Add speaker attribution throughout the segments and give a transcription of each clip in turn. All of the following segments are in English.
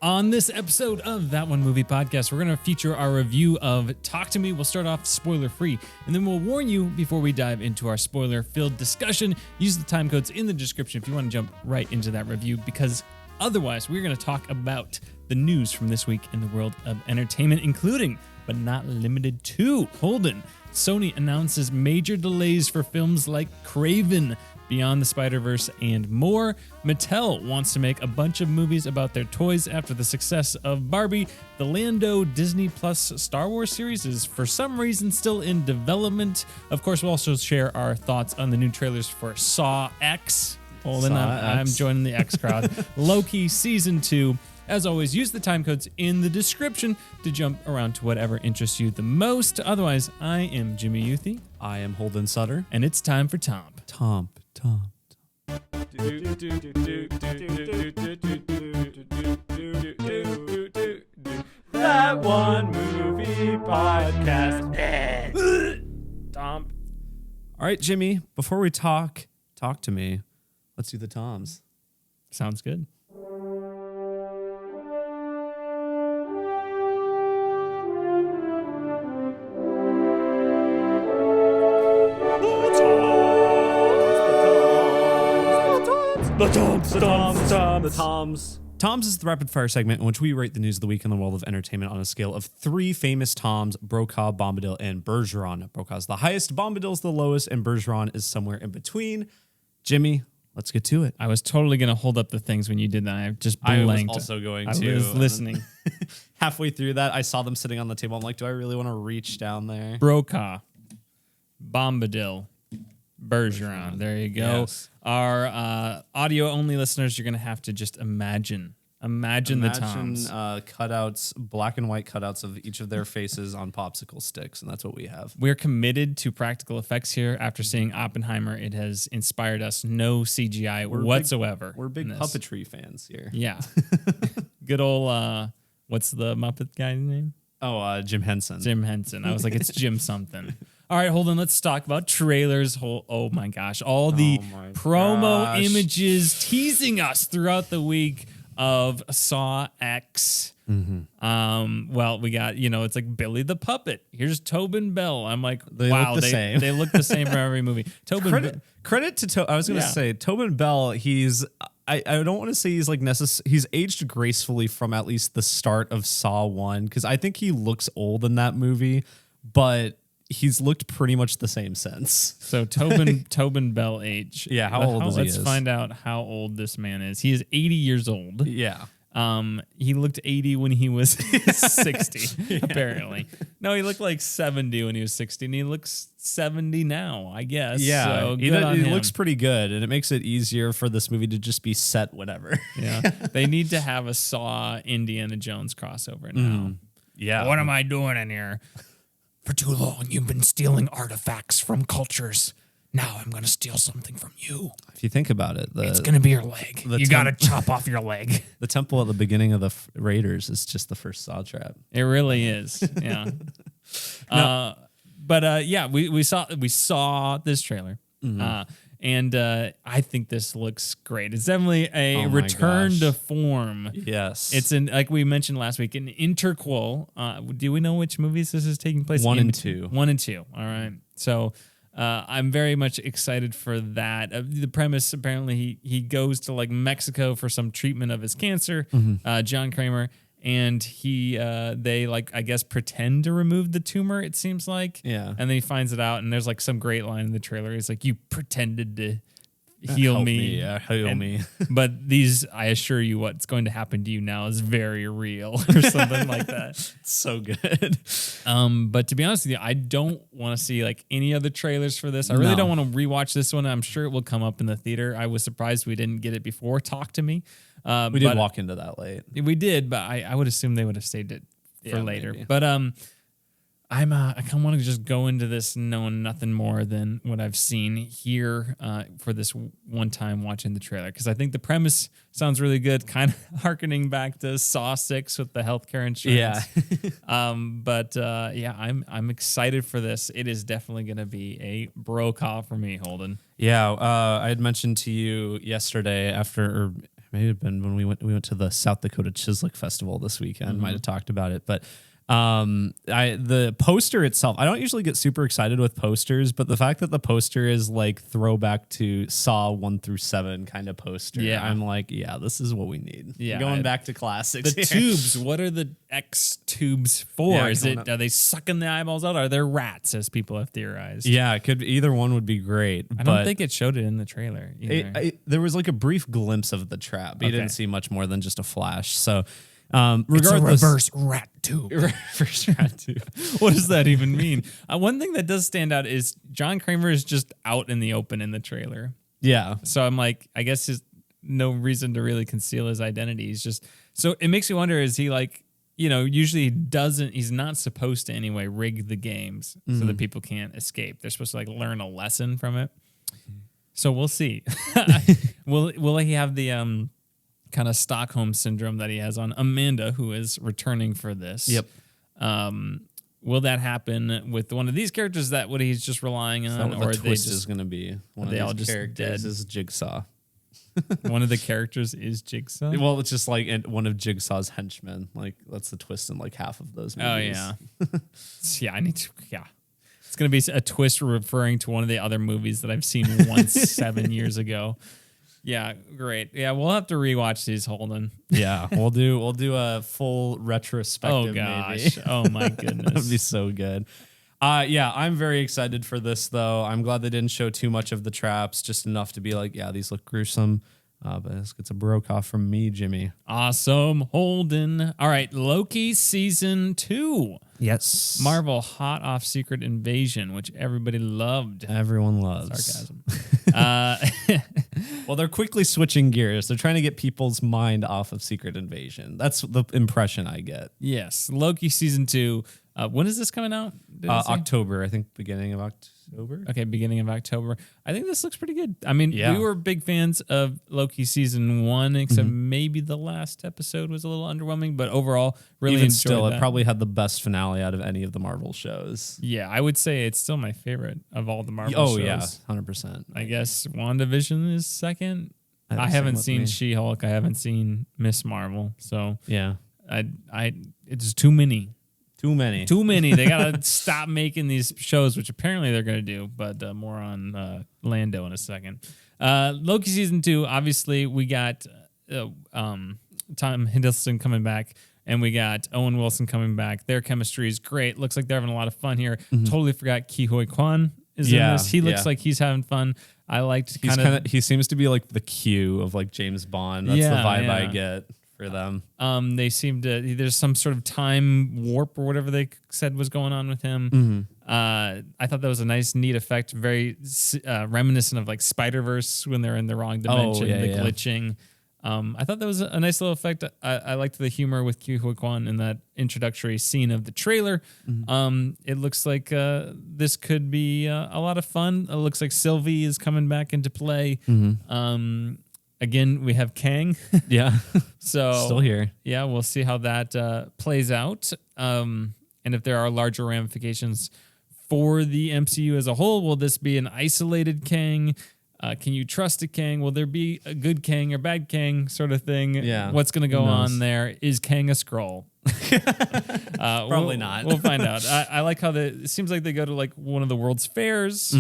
Speaker 1: On this episode of That One Movie Podcast, we're going to feature our review of Talk to Me. We'll start off spoiler-free, and then we'll warn you before we dive into our spoiler-filled discussion. Use the time codes in the description if you want to jump right into that review, because otherwise we're going to talk about the news from this week in the world of entertainment, including, but not limited to, Holden. Sony announces major delays for films like Craven, Beyond the Spider-Verse, and more. Mattell wants to make a bunch of movies about their toys after the success of Barbie. The Lando Disney Plus Star Wars series is for some reason still in development. Of course, we'll also share our thoughts on the new trailers for Saw X. I'm joining the X crowd. Loki Season 2. As always, use the time codes in the description to jump around to whatever interests you the most. Otherwise, I am Jimmy Youthy.
Speaker 2: I am Holden Sutter.
Speaker 1: And it's time for Tomp.
Speaker 2: Tomp.
Speaker 3: That One Movie Podcast.
Speaker 1: Tomp.
Speaker 2: All right, Jimmy, before we talk to me, let's do the Toms.
Speaker 1: Sounds good.
Speaker 2: The Toms. Toms is the rapid fire segment in which we rate the news of the week in the world of entertainment on a scale of three famous Toms: Brokaw, Bombadil, and Bergeron. Brokaw is the highest, Bombadil is the lowest, and Bergeron is somewhere in between. Jimmy, let's get to it.
Speaker 1: I was totally going to hold up the things when you did that. I just
Speaker 2: I
Speaker 1: blanked.
Speaker 2: was also going
Speaker 1: I
Speaker 2: to.
Speaker 1: was listening.
Speaker 2: Halfway through that, I saw them sitting on the table. I'm like, do I really want to reach down there?
Speaker 1: Brokaw, Bombadil, Bergeron. There you go.
Speaker 2: Yes.
Speaker 1: Our audio-only listeners, you're going to have to just imagine the Toms.
Speaker 2: Cutouts, black and white cutouts of each of their faces on popsicle sticks, and that's what we have.
Speaker 1: We're committed to practical effects here. After seeing Oppenheimer, it has inspired us. No CGI whatsoever.
Speaker 2: We're big puppetry fans here.
Speaker 1: Yeah. Good old, what's the Muppet guy's name?
Speaker 2: Oh, Jim Henson.
Speaker 1: Jim Henson. I was like, it's Jim something. All right, hold on. Let's talk about trailers. Oh my gosh. All the promo images teasing us throughout the week of Saw X.
Speaker 2: Mm-hmm.
Speaker 1: Well, we got, it's like Billy the Puppet. Here's Tobin Bell. I'm like,
Speaker 2: They
Speaker 1: wow,
Speaker 2: look the same.
Speaker 1: They look the same for every movie.
Speaker 2: Credit to I was going to say Tobin Bell. I don't want to say he's like he's aged gracefully from at least the start of Saw 1, because I think he looks old in that movie, but he's looked pretty much the same since.
Speaker 1: So Tobin Bell age.
Speaker 2: Yeah, how old is he?
Speaker 1: Let's find out how old this man is. He is 80 years old.
Speaker 2: Yeah.
Speaker 1: He looked 80 when he was 60, apparently. No, he looked like 70 when he was 60, and he looks 70 now, I guess.
Speaker 2: Yeah,
Speaker 1: so
Speaker 2: he looks pretty good, and it makes it easier for this movie to just be set whenever.
Speaker 1: Yeah, they need to have a Saw Indiana Jones crossover now.
Speaker 2: Yeah.
Speaker 1: What am I doing in here? For too long, you've been stealing artifacts from cultures. Now I'm going to steal something from you.
Speaker 2: If you think about it,
Speaker 1: it's going to be your leg. You got to chop off your leg.
Speaker 2: The temple at the beginning of the Raiders is just the first Saw trap.
Speaker 1: It really is. Yeah. We saw this trailer. And I think this looks great. It's definitely a return to form.
Speaker 2: Yes.
Speaker 1: It's like we mentioned last week, an interquel. Do we know which movies this is taking place?
Speaker 2: 1 and 2.
Speaker 1: 1 and 2. All right. So I'm very much excited for that. The premise, apparently, he goes to like Mexico for some treatment of his cancer, John Kramer, and they like, I guess, pretend to remove the tumor, it seems like.
Speaker 2: Yeah.
Speaker 1: And then he finds it out, and there's like some great line in the trailer. He's like, you pretended to heal me.
Speaker 2: Heal me.
Speaker 1: But I assure you, what's going to happen to you now is very real, or something like that.
Speaker 2: It's so good.
Speaker 1: But to be honest with you, I don't want to see like any other trailers for this. I really don't want to rewatch this one. I'm sure it will come up in the theater. I was surprised we didn't get it before Talk to Me.
Speaker 2: We did walk into that late.
Speaker 1: We did, but I would assume they would have saved it for later.
Speaker 2: Maybe.
Speaker 1: But I kind of want to just go into this knowing nothing more than what I've seen here for this one time watching the trailer, because I think the premise sounds really good, kind of harkening back to Saw 6 with the healthcare insurance.
Speaker 2: Yeah.
Speaker 1: I'm excited for this. It is definitely going to be a bro call for me, Holden.
Speaker 2: Yeah, I had mentioned to you yesterday Maybe it had been when we went to the South Dakota Chislik Festival this weekend. Might have talked about it, but the poster itself, I don't usually get super excited with posters, but the fact that the poster is like throwback to Saw 1 through 7 kind of poster, I'm like, yeah, this is what we need. Yeah, going back to classics.
Speaker 1: The tubes, what are the X tubes for?
Speaker 2: Yeah,
Speaker 1: Are they sucking the eyeballs out? Are there rats, as people have theorized?
Speaker 2: Yeah, it could either one would be great.
Speaker 1: I don't think it showed it in the trailer either.
Speaker 2: There was like a brief glimpse of the trap. But you didn't see much more than just a flash. So regardless,
Speaker 1: it's a reverse rat tube.
Speaker 2: Reverse rat tube.
Speaker 1: What does that even mean? One thing that does stand out is John Kramer is just out in the open in the trailer.
Speaker 2: Yeah.
Speaker 1: So I'm like, I guess there's no reason to really conceal his identity. He's just, so it makes me wonder, is he like, usually he's not supposed to anyway rig the games so that people can't escape. They're supposed to like learn a lesson from it. So we'll see. Will he have the kind of Stockholm syndrome that he has on Amanda, who is returning for this?
Speaker 2: Yep.
Speaker 1: Will that happen with one of these characters? Is that what he's just relying on,
Speaker 2: or the twist is going to be one of these characters is Jigsaw.
Speaker 1: One of the characters is Jigsaw.
Speaker 2: Well, it's just like one of Jigsaw's henchmen. Like that's the twist in like half of those movies.
Speaker 1: Oh yeah, I need to. Yeah, it's going to be a twist referring to one of the other movies that I've seen once 7 years ago. Yeah, great. Yeah, we'll have to rewatch these, Holden.
Speaker 2: Yeah, we'll do a full retrospective.
Speaker 1: Oh gosh.
Speaker 2: Maybe.
Speaker 1: Oh my goodness.
Speaker 2: That'd be so good. Yeah, I'm very excited for this though. I'm glad they didn't show too much of the traps, just enough to be like, yeah, these look gruesome. But this gets a Brokaw from me, Jimmy.
Speaker 1: Awesome, Holden. All right, Loki season 2.
Speaker 2: Yes.
Speaker 1: Marvel hot off Secret Invasion, which everybody loved.
Speaker 2: Everyone loves.
Speaker 1: Sarcasm.
Speaker 2: Well, they're quickly switching gears. They're trying to get people's mind off of Secret Invasion. That's the impression I get.
Speaker 1: Yes, Loki season 2. When is this coming out?
Speaker 2: October, I think, beginning of October.
Speaker 1: Okay, beginning of October. I think this looks pretty good. I mean,
Speaker 2: Yeah.
Speaker 1: we were big fans of Loki season 1, except maybe the last episode was a little underwhelming, but overall, really
Speaker 2: Even
Speaker 1: enjoyed
Speaker 2: still,
Speaker 1: that.
Speaker 2: it probably had the best finale out of any of the Marvel shows.
Speaker 1: Yeah, I would say it's still my favorite of all the Marvel shows.
Speaker 2: Oh, yeah, 100%.
Speaker 1: I guess WandaVision is second. I
Speaker 2: That's
Speaker 1: haven't
Speaker 2: same
Speaker 1: seen
Speaker 2: with me.
Speaker 1: She-Hulk. I haven't seen Miss Marvel. So
Speaker 2: Yeah.
Speaker 1: it's too many.
Speaker 2: Too many.
Speaker 1: Too many. They gotta stop making these shows, which apparently they're gonna do. But more on Lando in a second. Loki season 2. Obviously, we got Tom Hiddleston coming back, and we got Owen Wilson coming back. Their chemistry is great. Looks like they're having a lot of fun here. Totally forgot Ke Huy Quan is in this. He looks like he's having fun. I liked
Speaker 2: He seems to be like the Q of like James Bond. That's the vibe I get for them.
Speaker 1: They seem to. There's some sort of time warp or whatever they said was going on with him. I thought that was a nice, neat effect. Very reminiscent of like Spider-Verse when they're in the wrong dimension, glitching. I thought that was a nice little effect. I liked the humor with Ke Huy Quan in that introductory scene of the trailer. It looks like this could be a lot of fun. It looks like Sylvie is coming back into play. Again, we have Kang.
Speaker 2: Yeah.
Speaker 1: So
Speaker 2: Still here.
Speaker 1: Yeah, we'll see how that plays out. And if there are larger ramifications for the MCU as a whole, will this be an isolated Kang? Can you trust a Kang? Will there be a good Kang or bad Kang sort of thing?
Speaker 2: Yeah.
Speaker 1: What's going to go on there? Is Kang a Skrull?
Speaker 2: Probably not.
Speaker 1: We'll find out. I like how it seems like they go to like one of the world's fairs.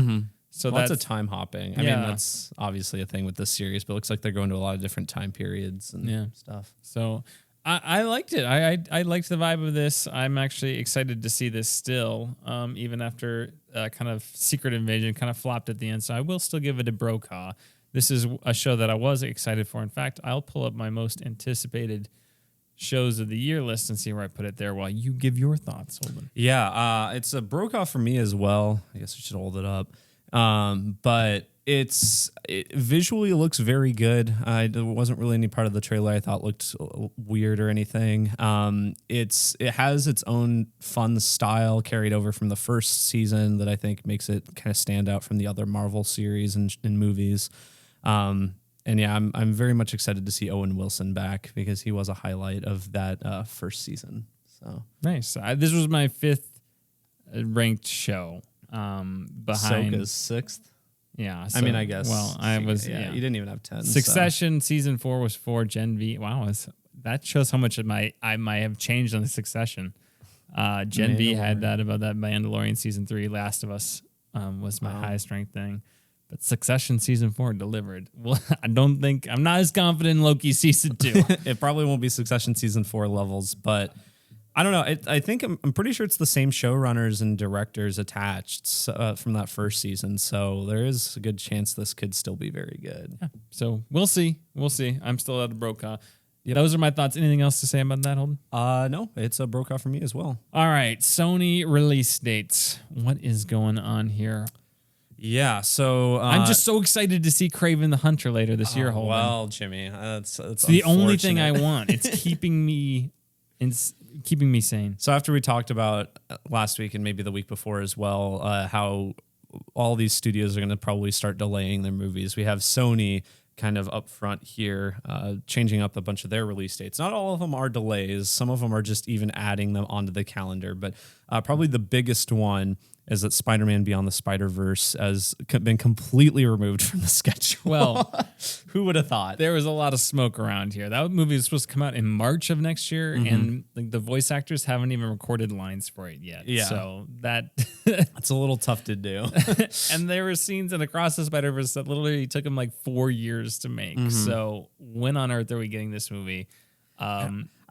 Speaker 1: So
Speaker 2: Lots
Speaker 1: that's
Speaker 2: of time hopping. I mean, that's obviously a thing with this series, but it looks like they're going to a lot of different time periods and stuff.
Speaker 1: So I liked it. I liked the vibe of this. I'm actually excited to see this still, even after kind of Secret Invasion kind of flopped at the end. So I will still give it a Brokaw. This is a show that I was excited for. In fact, I'll pull up my most anticipated shows of the year list and see where I put it there while you give your thoughts, Holden.
Speaker 2: Yeah, it's a Brokaw for me as well. I guess we should hold it up. But it visually looks very good. There wasn't really any part of the trailer I thought looked weird or anything. It has its own fun style carried over from the first season that I think makes it kind of stand out from the other Marvel series and movies. And yeah, I'm very much excited to see Owen Wilson back because he was a highlight of that first season. So
Speaker 1: nice. This was my 5th ranked show. Behind
Speaker 2: Ahsoka's 6th.
Speaker 1: Yeah.
Speaker 2: I mean, I guess.
Speaker 1: Well, I was.
Speaker 2: Yeah, you didn't even have 10.
Speaker 1: Succession season 4 was 4. Gen V. Wow, that shows how much I might have changed on the Succession. Gen V had that about that Mandalorian season 3. Last of Us was my highest ranked thing. But Succession season 4 delivered. Well, I'm not as confident in Loki season 2.
Speaker 2: It probably won't be Succession season 4 levels, but I don't know. I think I'm pretty sure it's the same showrunners and directors attached from that first season. So there is a good chance this could still be very good.
Speaker 1: Yeah. So we'll see. I'm still at a Brokaw. Yep. Those are my thoughts. Anything else to say about that, Holden?
Speaker 2: No, it's a Brokaw for me as well.
Speaker 1: All right. Sony release dates. What is going on here?
Speaker 2: Yeah, so
Speaker 1: I'm just so excited to see Kraven the Hunter later this year, Holden.
Speaker 2: Well, Jimmy, that's
Speaker 1: the only thing I want. It's keeping me sane.
Speaker 2: So after we talked about last week and maybe the week before as well, how all these studios are going to probably start delaying their movies. We have Sony kind of up front here, changing up a bunch of their release dates. Not all of them are delays. Some of them are just even adding them onto the calendar. But probably the biggest one is that Spider-Man Beyond the Spider-Verse has been completely removed from the schedule.
Speaker 1: Well,
Speaker 2: who would have thought?
Speaker 1: There was a lot of smoke around here. That movie was supposed to come out in March of next year, and like the voice actors haven't even recorded lines for it yet.
Speaker 2: Yeah.
Speaker 1: So
Speaker 2: that's a little tough to do.
Speaker 1: And there were scenes in Across the Spider-Verse that literally took them like 4 years to make. So when on earth are we getting this movie?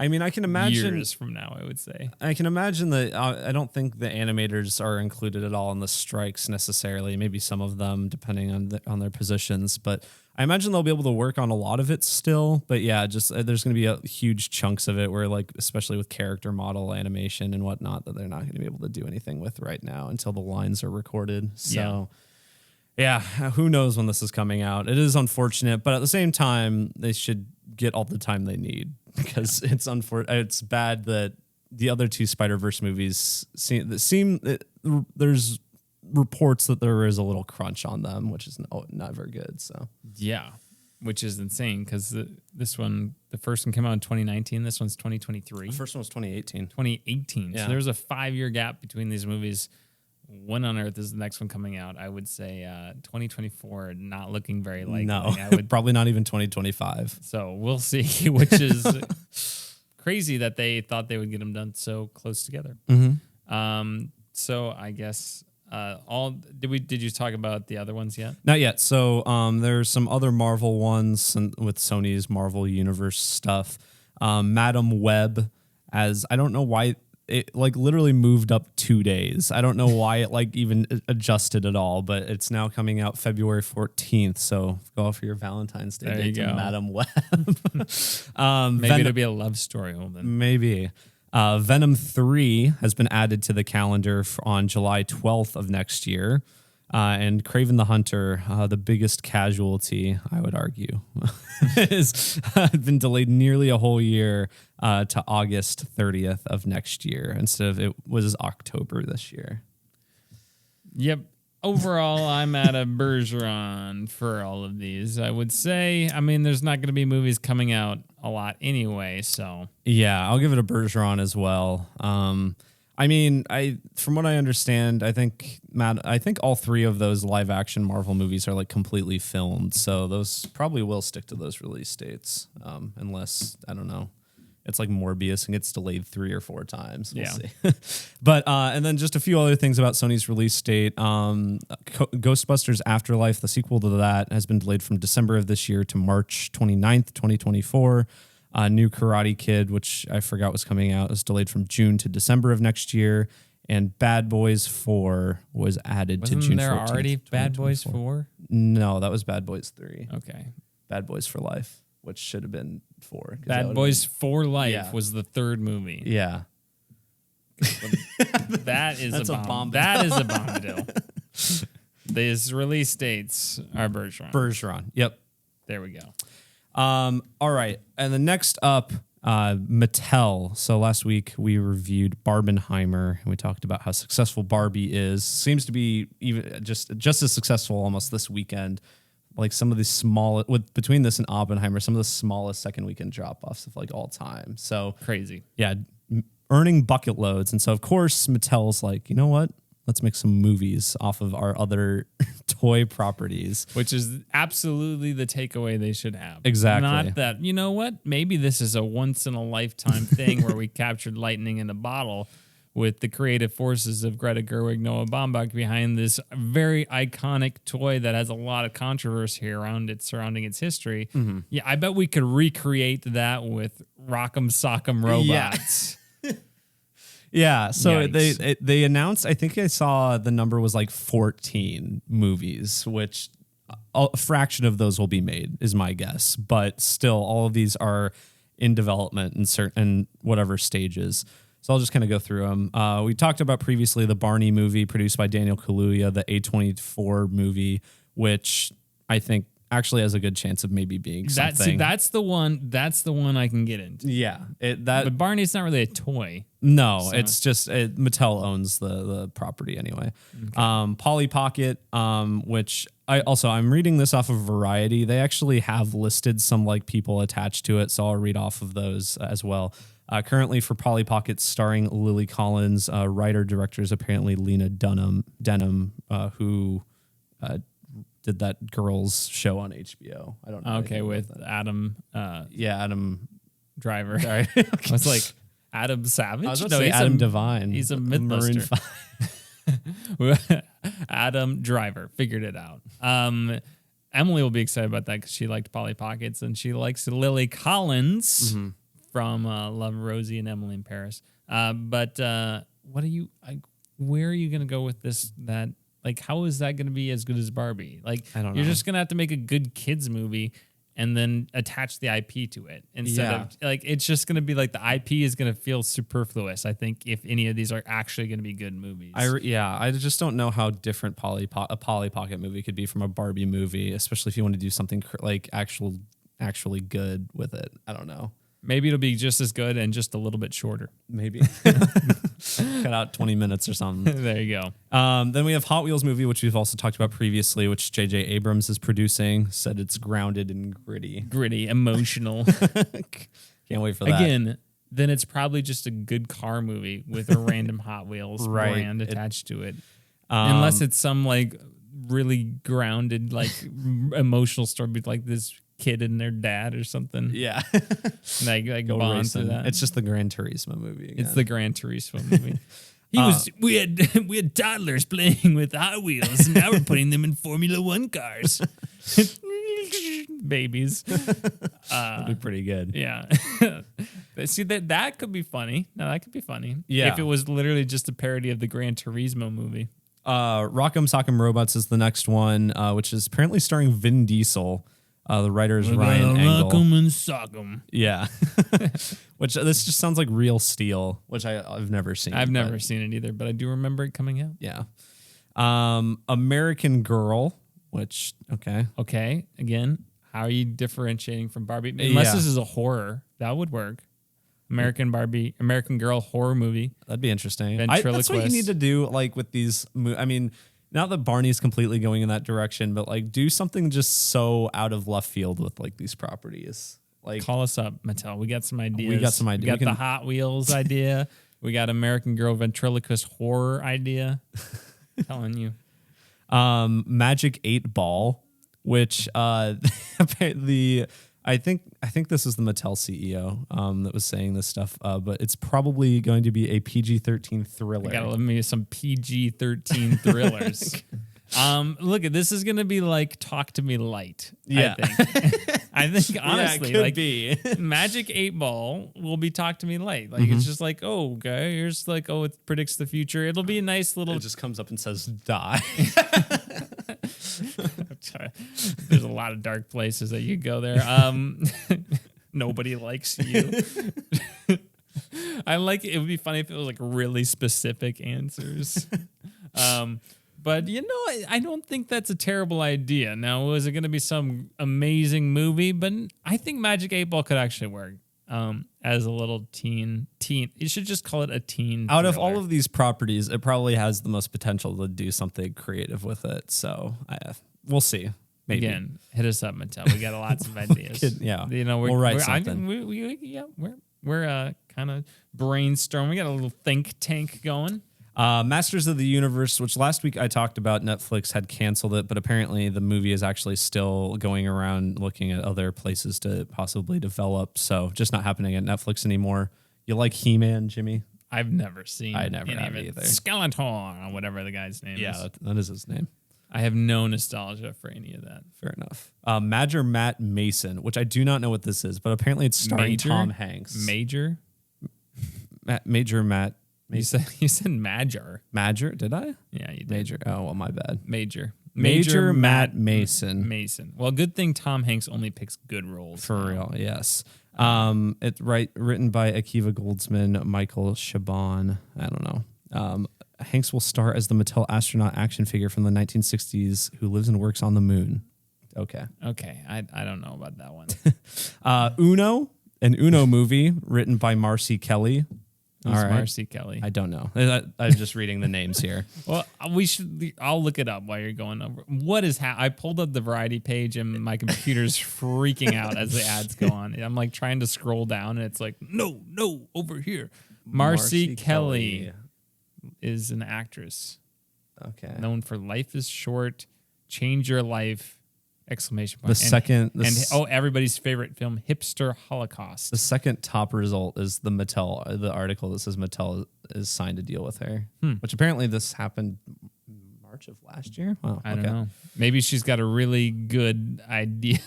Speaker 2: I mean, I can imagine
Speaker 1: years from now, I would say.
Speaker 2: I can imagine that I don't think the animators are included at all in the strikes necessarily. Maybe some of them, depending on their positions. But I imagine they'll be able to work on a lot of it still. But yeah, just there's going to be a huge chunks of it where, like, especially with character model animation and whatnot, that they're not going to be able to do anything with right now until the lines are recorded. So. Yeah, who knows when this is coming out? It is unfortunate, but at the same time, they should get all the time they need because it's bad that the other two Spider-Verse movies there's reports that there is a little crunch on them, which is not very good. So
Speaker 1: yeah, which is insane because the first one came out in 2019. This one's 2023.
Speaker 2: The first one was 2018.
Speaker 1: 2018.
Speaker 2: Yeah.
Speaker 1: So there's a 5-year gap between these movies. When on earth is the next one coming out? I would say 2024, not looking very likely.
Speaker 2: No, probably not even 2025.
Speaker 1: So we'll see, which is crazy that they thought they would get them done so close together. So I guess did you talk about the other ones yet?
Speaker 2: Not yet. So there's some other Marvel ones with Sony's Marvel Universe stuff. Madam Web, as I don't know why. It like literally moved up 2 days. I don't know why it like even adjusted at all, but it's now coming out February 14th. So go for your Valentine's Day
Speaker 1: there
Speaker 2: date
Speaker 1: you
Speaker 2: to
Speaker 1: go.
Speaker 2: Madam Web.
Speaker 1: Maybe it'll be a love story, Holden.
Speaker 2: Maybe. Venom 3 has been added to the calendar on July 12th of next year. And Kraven the Hunter, the biggest casualty, I would argue, has been delayed nearly a whole year to August 30th of next year instead of it was October this year.
Speaker 1: Yep. Overall, I'm at a Bergeron for all of these. I would say, I mean, there's not going to be movies coming out a lot anyway, so.
Speaker 2: Yeah, I'll give it a Bergeron as well. I mean, from what I understand, I think all 3 of those live action Marvel movies are like completely filmed, so those probably will stick to those release dates, unless I don't know, it's like Morbius and gets delayed 3 or 4 times. We'll see. But and then just a few other things about Sony's release date. Ghostbusters Afterlife, the sequel to that, has been delayed from December of this year to March 29th, 2024. New Karate Kid, which I forgot was coming out, is delayed from June to December of next year. And Bad Boys 4 was added to June 14th. Wasn't
Speaker 1: there already Bad Boys 4?
Speaker 2: No, that was Bad Boys 3.
Speaker 1: Okay.
Speaker 2: Bad Boys for Life, which should have been 4.
Speaker 1: Bad Boys for Life was the 3rd movie.
Speaker 2: Yeah.
Speaker 1: That is a bomb. That is a bombadil. These release dates are Bergeron.
Speaker 2: Bergeron. Yep.
Speaker 1: There we go.
Speaker 2: All right. And the next up, Mattell. So last week we reviewed Barbenheimer and we talked about how successful Barbie is. Seems to be even just as successful almost this weekend. Like some of the between this and Oppenheimer, some of the smallest second weekend drop-offs of like all time. So
Speaker 1: crazy.
Speaker 2: Yeah. Earning bucket loads. And so of course Mattel's like, you know what? Let's make some movies off of our other toy properties.
Speaker 1: Which is absolutely the takeaway they should have.
Speaker 2: Exactly.
Speaker 1: Not that, you know what? Maybe this is a once-in-a-lifetime thing where we captured lightning in a bottle with the creative forces of Greta Gerwig, Noah Baumbach behind this very iconic toy that has a lot of controversy around it, surrounding its history.
Speaker 2: Mm-hmm.
Speaker 1: Yeah, I bet we could recreate that with Rock'em Sock'em robots.
Speaker 2: Yeah, so
Speaker 1: Yikes.
Speaker 2: they announced, I think I saw the number was like 14 movies, which a fraction of those will be made, is my guess. But still, all of these are in development in certain whatever stages. So I'll just kind of go through them. We talked about previously the Barney movie produced by Daniel Kaluuya, the A24 movie, which I think actually has a good chance of maybe being something.
Speaker 1: That's the one I can get into.
Speaker 2: Yeah,
Speaker 1: But Barney's not really a toy.
Speaker 2: No,
Speaker 1: So-
Speaker 2: it's just Mattel owns the property anyway. Okay. Polly Pocket, which I'm reading this off of Variety. They actually have listed some like people attached to it, so I'll read off of those as well. Currently for Polly Pocket, starring Lily Collins, writer director is apparently Lena Dunham, who did that girls show on HBO. I don't know.
Speaker 1: Okay, with Adam
Speaker 2: Adam
Speaker 1: Driver.
Speaker 2: Sorry.
Speaker 1: I was like, Adam Savage?
Speaker 2: I was about to say
Speaker 1: he's
Speaker 2: Adam Devine.
Speaker 1: He's a
Speaker 2: Maroon
Speaker 1: Mythbuster.
Speaker 2: 5.
Speaker 1: Adam Driver figured it out. Emily will be excited about that because she liked Polly Pockets and she likes Lily Collins from Love Rosie and Emily in Paris. But what are you? Where are you going to go with this? That like, how is that going to be as good as Barbie? Like,
Speaker 2: I don't know.
Speaker 1: You're just going to have to make a good kids movie and then attach the IP to it instead of like, it's just going to be like the IP is going to feel superfluous. I think if any of these are actually going to be good movies.
Speaker 2: I just don't know how different a Polly Pocket movie could be from a Barbie movie, especially if you want to do something like actually good with it. I don't know.
Speaker 1: Maybe it'll be just as good and just a little bit shorter.
Speaker 2: Maybe cut out 20 minutes or something.
Speaker 1: There you go.
Speaker 2: Then we have Hot Wheels movie, which we've also talked about previously, which J.J. Abrams is producing. Said it's grounded and gritty,
Speaker 1: Emotional.
Speaker 2: Can't wait for that.
Speaker 1: Again, then it's probably just a good car movie with a random Hot Wheels brand attached to it. Unless it's some like really grounded, like emotional story with like this kid and their dad or something.
Speaker 2: Yeah.
Speaker 1: Like
Speaker 2: Go
Speaker 1: bond
Speaker 2: racing.
Speaker 1: to that.
Speaker 2: It's just the Gran Turismo movie again.
Speaker 1: It's the Gran Turismo movie. We had toddlers playing with Hot Wheels, and now we're putting them in Formula One cars. Babies.
Speaker 2: That'd be pretty good.
Speaker 1: Yeah. See, that could be funny. No, that could be funny.
Speaker 2: Yeah.
Speaker 1: If it was literally just a parody of the Gran Turismo movie.
Speaker 2: Rock'em Sock'em Robots is the next one, which is apparently starring Vin Diesel. The writer is Ryan Engel.
Speaker 1: Rock'em and sock'em.
Speaker 2: Yeah. Which this just sounds like Real Steel, which I've never seen.
Speaker 1: I've never seen it either, but I do remember it coming out.
Speaker 2: Yeah. American Girl, which, okay.
Speaker 1: Okay. Again, how are you differentiating from Barbie? Unless this is a horror, that would work. American Girl horror movie.
Speaker 2: That'd be interesting.
Speaker 1: Ventriloquist.
Speaker 2: That's what you need to do, like with these. I mean, not that Barney's completely going in that direction, but like do something just so out of left field with like these properties. Like,
Speaker 1: call us up, Mattell. We got some ideas.
Speaker 2: We got some ideas.
Speaker 1: We got the Hot Wheels idea. We got American Girl ventriloquist horror idea. Telling you.
Speaker 2: Magic 8 Ball, which I think this is the Mattel CEO that was saying this stuff, but it's probably going to be a PG-13 thriller.
Speaker 1: I gotta love me some PG-13 thrillers. Look, this is gonna be like Talk to Me Light.
Speaker 2: Yeah.
Speaker 1: I think honestly,
Speaker 2: it could
Speaker 1: like
Speaker 2: be.
Speaker 1: Magic 8 Ball will be Talk to Me Light. Like it's just like, oh, okay, here's like, oh, it predicts the future. It'll be a nice little.
Speaker 2: It just comes up and says die.
Speaker 1: There's a lot of dark places that you go there. Nobody likes you. I like it. It would be funny if it was like really specific answers. But you know, I don't think that's a terrible idea. Now, was it going to be some amazing movie? But I think Magic 8 Ball could actually work as a little teen. You should just call it a teen.
Speaker 2: Out of
Speaker 1: thriller.
Speaker 2: all of these properties, it probably has the most potential to do something creative with it. So we'll see. Maybe.
Speaker 1: Again, hit us up, Mattell. We got lots of ideas.
Speaker 2: Yeah,
Speaker 1: you know,
Speaker 2: we'll write something.
Speaker 1: We're kind of brainstorming. We got a little think tank going.
Speaker 2: Masters of the Universe, which last week I talked about, Netflix had canceled it, but apparently the movie is actually still going around looking at other places to possibly develop. So just not happening at Netflix anymore. You like He-Man, Jimmy?
Speaker 1: I've never seen.
Speaker 2: I never
Speaker 1: any
Speaker 2: have
Speaker 1: of it.
Speaker 2: either.
Speaker 1: Skeletor, or whatever the guy's name is.
Speaker 2: Yeah, that is his name.
Speaker 1: I have no nostalgia for any of that.
Speaker 2: Fair enough. Major Matt Mason, which I do not know what this is, but apparently it's starring Tom Hanks.
Speaker 1: Major?
Speaker 2: Major Matt Mason.
Speaker 1: You said Major.
Speaker 2: Major? Did I?
Speaker 1: Yeah, you did.
Speaker 2: Major. Oh, well, my bad.
Speaker 1: Major
Speaker 2: Matt Mason.
Speaker 1: Mason. Well, good thing Tom Hanks only picks good roles.
Speaker 2: For real, yes. It's written by Akiva Goldsman, Michael Chabon. I don't know. Hanks will star as the Mattel astronaut action figure from the 1960s who lives and works on the moon. Okay.
Speaker 1: I don't know about that one.
Speaker 2: Uno, an Uno movie written by Marcy Kelly.
Speaker 1: Who's Marcy Kelly?
Speaker 2: I don't know. I'm just reading the names here.
Speaker 1: Well, I'll look it up while you're going over. What is I pulled up the Variety page and my computer's freaking out as the ads go on. I'm like trying to scroll down and it's like, no, over here. Marcy Kelly is an actress.
Speaker 2: Okay.
Speaker 1: Known for Life is Short, Change Your Life, ! Everybody's favorite film, Hipster Holocaust.
Speaker 2: The second top result is the Mattel, the article that says Mattel is signed a deal with her, which apparently this happened March of last year. Oh,
Speaker 1: I don't know. Maybe she's got a really good idea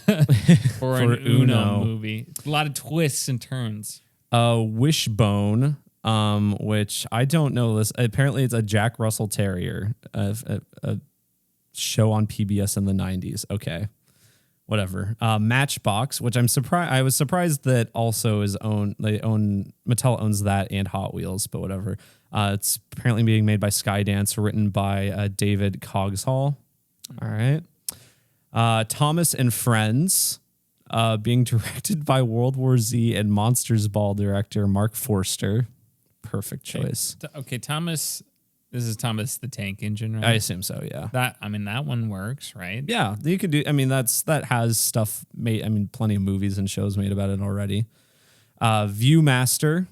Speaker 1: for an Uno movie. A lot of twists and turns.
Speaker 2: Wishbone, which I don't know this. Apparently it's a Jack Russell Terrier, a show on PBS in the 90s. Okay. Whatever. Matchbox, which I was surprised that also Mattel owns that and Hot Wheels, but whatever. It's apparently being made by Skydance, written by David Coggeshall. All right. Thomas and Friends, being directed by World War Z and Monsters Ball director Mark Forster. Perfect choice.
Speaker 1: Okay, Thomas. This is Thomas the Tank Engine, right?
Speaker 2: I assume so, yeah.
Speaker 1: That one works, right?
Speaker 2: Yeah, you could do. I mean, that has stuff made. I mean, plenty of movies and shows made about it already. Viewmaster.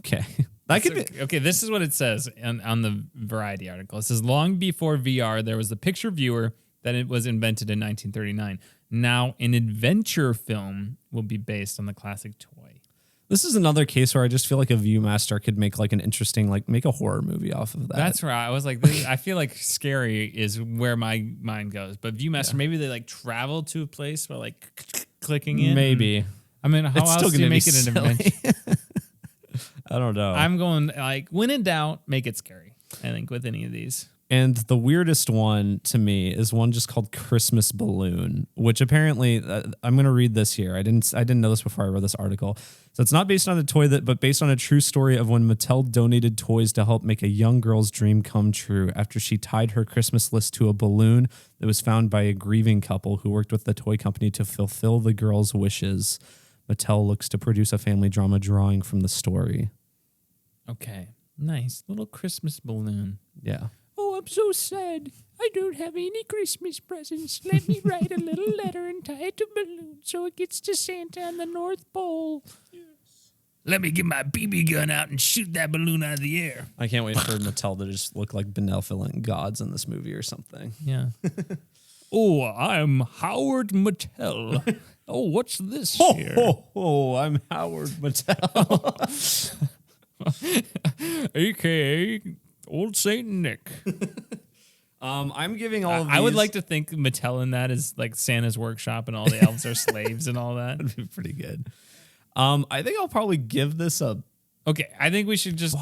Speaker 2: Okay, that could be. Okay,
Speaker 1: this is what it says on the Variety article. It says, long before VR, there was the picture viewer that it was invented in 1939. Now, an adventure film will be based on the classic toy.
Speaker 2: This is another case where I just feel like a Viewmaster could make like an interesting, make a horror movie off of that.
Speaker 1: That's right. I was like, I feel like scary is where my mind goes. But Viewmaster, maybe they travel to a place by clicking in.
Speaker 2: Maybe.
Speaker 1: I mean, how else do you make it an adventure?
Speaker 2: I don't know.
Speaker 1: I'm going when in doubt, make it scary. I think with any of these.
Speaker 2: And the weirdest one to me is one just called Christmas Balloon, which apparently I'm going to read this here. I didn't know this before I read this article. So it's not based on a toy but based on a true story of when Mattel donated toys to help make a young girl's dream come true after she tied her Christmas list to a balloon that was found by a grieving couple who worked with the toy company to fulfill the girl's wishes. Mattel looks to produce a family drama drawing from the story.
Speaker 1: Okay. Nice. Little Christmas balloon.
Speaker 2: Yeah.
Speaker 1: Oh, I'm so sad. I don't have any Christmas presents. Let me write a little letter and tie it to a balloon so it gets to Santa on the North Pole. Yes. Let me get my BB gun out and shoot that balloon out of the air.
Speaker 2: I can't wait for Mattel to just look like benevolent gods in this movie or something.
Speaker 1: Yeah. Oh, I'm Howard Mattell. Oh, what's this here?
Speaker 2: Oh, I'm Howard Mattell.
Speaker 1: AKA Old Saint Nick.
Speaker 2: I'm giving all of these.
Speaker 1: I would like to think Mattel in that is like Santa's workshop and all the elves are slaves and all that.
Speaker 2: That'd be pretty good. I think I'll probably give this a...
Speaker 1: Okay, I think we should just...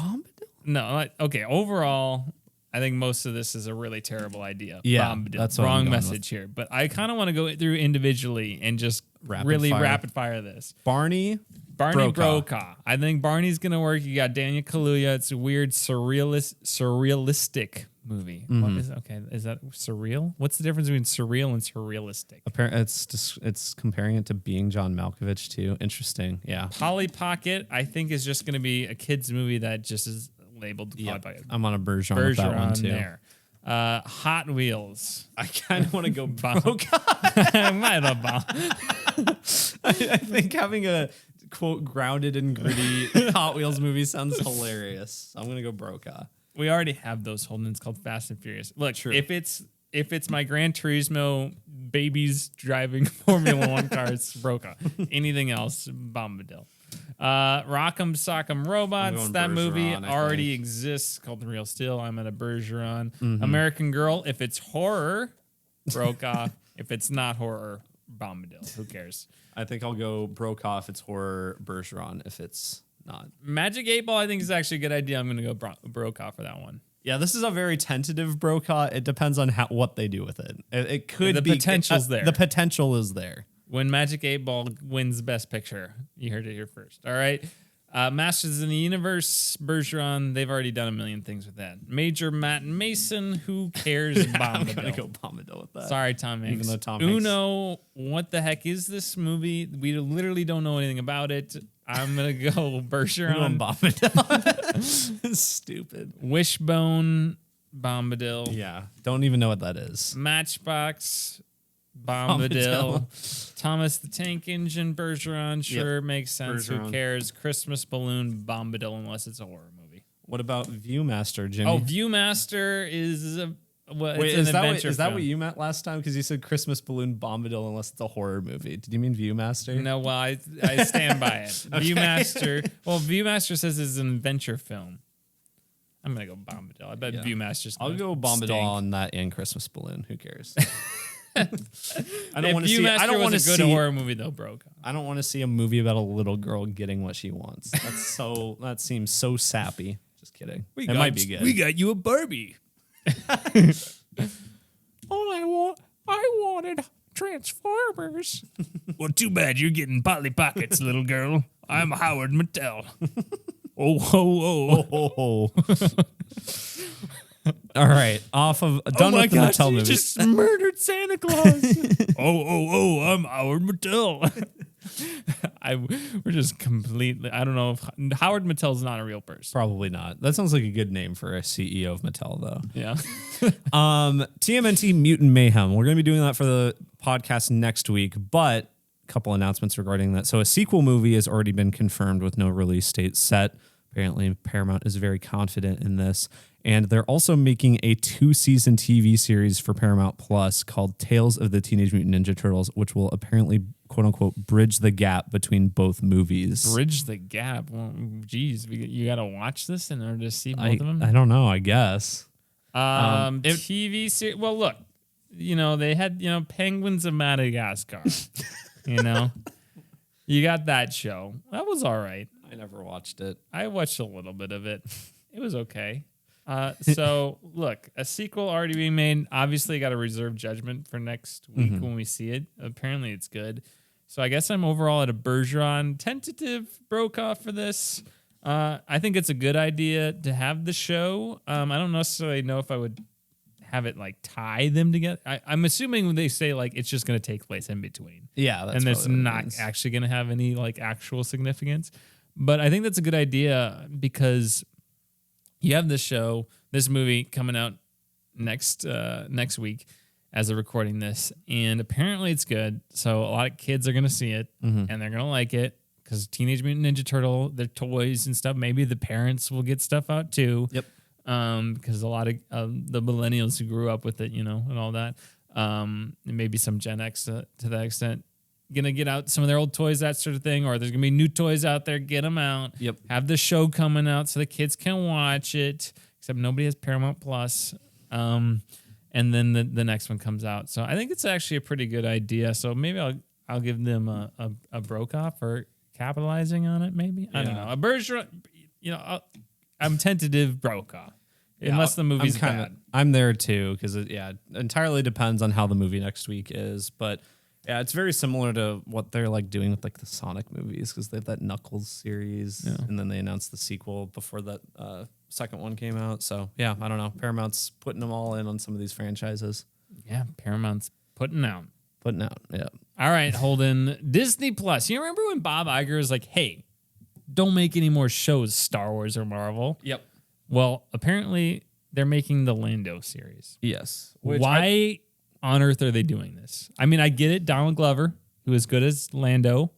Speaker 1: No, okay, overall, I think most of this is a really terrible idea.
Speaker 2: Yeah, that's what
Speaker 1: wrong message here. But I kind of want to go through individually and just rapid fire this.
Speaker 2: Barney
Speaker 1: Brokaw. I think Barney's going to work. You got Daniel Kaluuya. It's a weird surrealistic movie.
Speaker 2: Mm-hmm.
Speaker 1: What is that surreal? What's the difference between surreal and surrealistic?
Speaker 2: Apparently, it's comparing it to Being John Malkovich too. Interesting. Yeah.
Speaker 1: Polly Pocket, I think, is just going to be a kids movie that just is labeled Polly Pocket.
Speaker 2: I'm on a Bergeron with that one too.
Speaker 1: There. Hot Wheels.
Speaker 2: I kind of want to go Brokaw.
Speaker 1: I might have bomb.
Speaker 2: I think having a quote grounded and gritty Hot Wheels movie sounds hilarious. I'm gonna go Brokaw.
Speaker 1: We already have those Holden's called Fast and Furious. Look,
Speaker 2: True.
Speaker 1: if it's my Gran Turismo babies driving Formula One cars, Brokaw. Anything else, Bombadil. Rock'em Sock'em Robots.
Speaker 2: going
Speaker 1: That movie
Speaker 2: Bergeron, I
Speaker 1: already
Speaker 2: think.
Speaker 1: exists. Called The Real Steel. I'm at a Bergeron.
Speaker 2: Mm-hmm.
Speaker 1: American Girl. If it's horror, Brokaw. If it's not horror, Bombadil. Who cares?
Speaker 2: I think I'll go Brokaw if it's horror, Bergeron if it's not.
Speaker 1: Magic 8 Ball, I think, is actually a good idea. I'm going to go Brokaw for that one.
Speaker 2: Yeah, this is a very tentative Brokaw. It depends on what they do with it. It could
Speaker 1: The
Speaker 2: be
Speaker 1: potential's there.
Speaker 2: The potential is there.
Speaker 1: When Magic 8 Ball wins Best Picture. You heard it here first. All right. Masters in the Universe, Bergeron, they've already done a million things with that. Major Matt and Mason, who cares?
Speaker 2: I'm
Speaker 1: Bombadil.
Speaker 2: gonna go Bombadil with that.
Speaker 1: Sorry, Tom Hanks.
Speaker 2: Even though Tom Hanks-
Speaker 1: Uno, what the heck is this movie? We literally don't know anything about it. I'm going to go
Speaker 2: I'm going
Speaker 1: Bergeron.
Speaker 2: Bombadil. Stupid.
Speaker 1: Wishbone, Bombadil.
Speaker 2: Yeah, don't even know what that is.
Speaker 1: Matchbox, Bombadil. Thomas the Tank Engine, Bergeron. Sure, makes sense. Who
Speaker 2: Bergeron.
Speaker 1: cares? Christmas Balloon, Bombadil, unless it's a horror movie.
Speaker 2: What about Viewmaster, Jimmy?
Speaker 1: Oh, Viewmaster is a well,
Speaker 2: Wait,
Speaker 1: it's
Speaker 2: is
Speaker 1: an
Speaker 2: that
Speaker 1: adventure
Speaker 2: what
Speaker 1: film.
Speaker 2: you meant last time? Because you said Christmas Balloon Bombadil unless it's a horror movie. Did you mean Viewmaster?
Speaker 1: No, well, I stand by it. Viewmaster. Well, Viewmaster says it's an adventure film. I'm gonna go Bombadil. I bet
Speaker 2: Yeah.
Speaker 1: Viewmaster's.
Speaker 2: I'll go Bombadil
Speaker 1: stink.
Speaker 2: on that and Christmas Balloon. Who cares? I
Speaker 1: If
Speaker 2: don't want to see. I
Speaker 1: Viewmaster
Speaker 2: don't want to
Speaker 1: was a good
Speaker 2: see.
Speaker 1: horror movie though, broke.
Speaker 2: I don't want to see a movie about a little girl getting what she wants. That's so. That seems so sappy. Just kidding. It might be good.
Speaker 1: We got you a Barbie.
Speaker 3: All I wanted Transformers.
Speaker 1: Well, too bad you're getting Polly Pockets, little girl. I'm Howard Mattell. Oh ho ho!
Speaker 2: All right, off of done with the Mattel
Speaker 1: you
Speaker 2: movies.
Speaker 1: just murdered Santa Claus. oh! I'm Howard Mattell. We're just completely. I don't know if Howard Mattell's not a real person.
Speaker 2: Probably not. That sounds like a good name for a CEO of Mattel, though.
Speaker 1: Yeah.
Speaker 2: TMNT Mutant Mayhem. We're going to be doing that for the podcast next week, but a couple announcements regarding that. So a sequel movie has already been confirmed with no release date set. Apparently, Paramount is very confident in this. And they're also making a 2-season TV series for Paramount Plus called Tales of the Teenage Mutant Ninja Turtles, which will apparently, quote unquote, bridge the gap between both movies.
Speaker 1: Bridge the gap. Well, geez, you got to watch this in order to see both of them.
Speaker 2: I don't know, I guess.
Speaker 1: TV series. Well, look, they had, Penguins of Madagascar. You got that show. That was all right.
Speaker 2: I never watched it.
Speaker 1: I watched a little bit of it. It was okay. So look, a sequel already being made. Obviously, got to reserve judgment for next week when we see it. Apparently, it's good. So I guess I'm overall at a Bergeron tentative Brokaw for this. I think it's a good idea to have the show. I don't necessarily know if I would have it like tie them together. I'm assuming when they say like it's just going to take place in between.
Speaker 2: Yeah, that's
Speaker 1: and it's
Speaker 2: probably what it
Speaker 1: not
Speaker 2: means.
Speaker 1: actually going to have any like actual significance. But I think that's a good idea because you have this show, this movie coming out next week as of recording this, and apparently it's good. So a lot of kids are going to see it and they're going to like it because Teenage Mutant Ninja Turtle, their toys and stuff. Maybe the parents will get stuff out too.
Speaker 2: Yep.
Speaker 1: Because a lot of the millennials who grew up with it, and all that, and maybe some Gen X to that extent, gonna get out some of their old toys, that sort of thing, or there's gonna be new toys out there. Get them out.
Speaker 2: Yep.
Speaker 1: Have the show coming out so the kids can watch it. Except nobody has Paramount Plus. And then the next one comes out. So I think it's actually a pretty good idea. So maybe I'll give them a Brokaw for capitalizing on it. Maybe I don't know. A Bergeron. I'm tentative Brokaw. Unless the movie's bad.
Speaker 2: I'm there too because it entirely depends on how the movie next week is, but. Yeah, it's very similar to what they're like doing with like the Sonic movies because they have that Knuckles series, and then they announced the sequel before that second one came out. So yeah, I don't know. Paramount's putting them all in on some of these franchises.
Speaker 1: Yeah, Paramount's putting out.
Speaker 2: Yeah.
Speaker 1: All right, Holden. Disney Plus. You remember when Bob Iger was like, "Hey, don't make any more shows, Star Wars or Marvel."
Speaker 2: Yep.
Speaker 1: Well, apparently they're making the Lando series.
Speaker 2: Yes.
Speaker 1: Why on earth are they doing this? I mean, I get it. Donald Glover, who is good as Lando,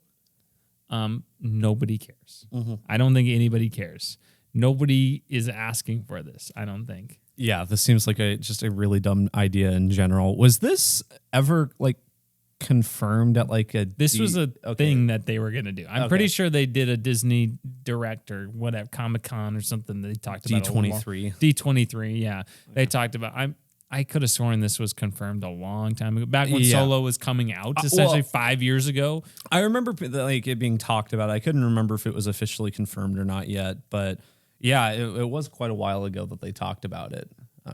Speaker 1: nobody cares. I don't think anybody cares. Nobody is asking for this, I don't think.
Speaker 2: Yeah, this seems like just a really dumb idea in general. Was this ever like confirmed at like a?
Speaker 1: This was a thing that they were going to do. I'm pretty sure they did a Disney Direct or whatever, Comic-Con or something. They talked about
Speaker 2: D23.
Speaker 1: D23, yeah. They talked about. I could have sworn this was confirmed a long time ago, back when Solo was coming out, essentially 5 years ago.
Speaker 2: I remember like it being talked about. I couldn't remember if it was officially confirmed or not yet, but yeah, it was quite a while ago that they talked about it.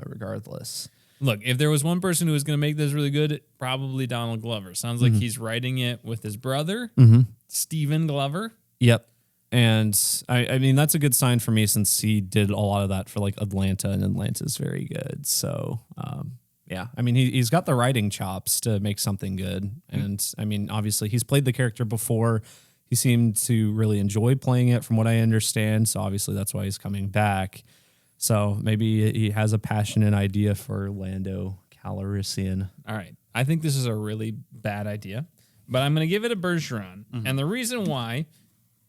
Speaker 2: Regardless.
Speaker 1: Look, if there was one person who was going to make this really good, probably Donald Glover. Sounds like he's writing it with his brother, Stephen Glover.
Speaker 2: Yep. And I mean, that's a good sign for me since he did a lot of that for like Atlanta, and Atlanta's very good. So, yeah, I mean, he's got the writing chops to make something good. And I mean, obviously, he's played the character before. He seemed to really enjoy playing it from what I understand. So obviously, that's why he's coming back. So maybe he has a passionate idea for Lando Calrissian.
Speaker 1: All right. I think this is a really bad idea, but I'm going to give it a Bergeron. And the reason why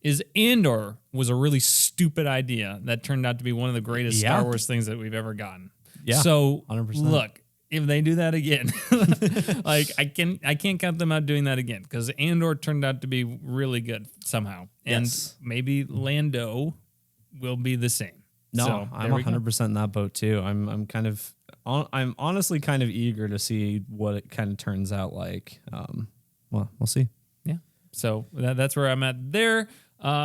Speaker 1: is Andor was a really stupid idea that turned out to be one of the greatest Star Wars things that we've ever gotten.
Speaker 2: Yeah,
Speaker 1: so
Speaker 2: 100%.
Speaker 1: Look, if they do that again, like I can't count them out doing that again, because Andor turned out to be really good somehow. And maybe Lando will be the same.
Speaker 2: No,
Speaker 1: so,
Speaker 2: I'm 100% in that boat too. I'm honestly kind of eager to see what it kind of turns out like. Well, we'll see.
Speaker 1: Yeah. So that's where I'm at there.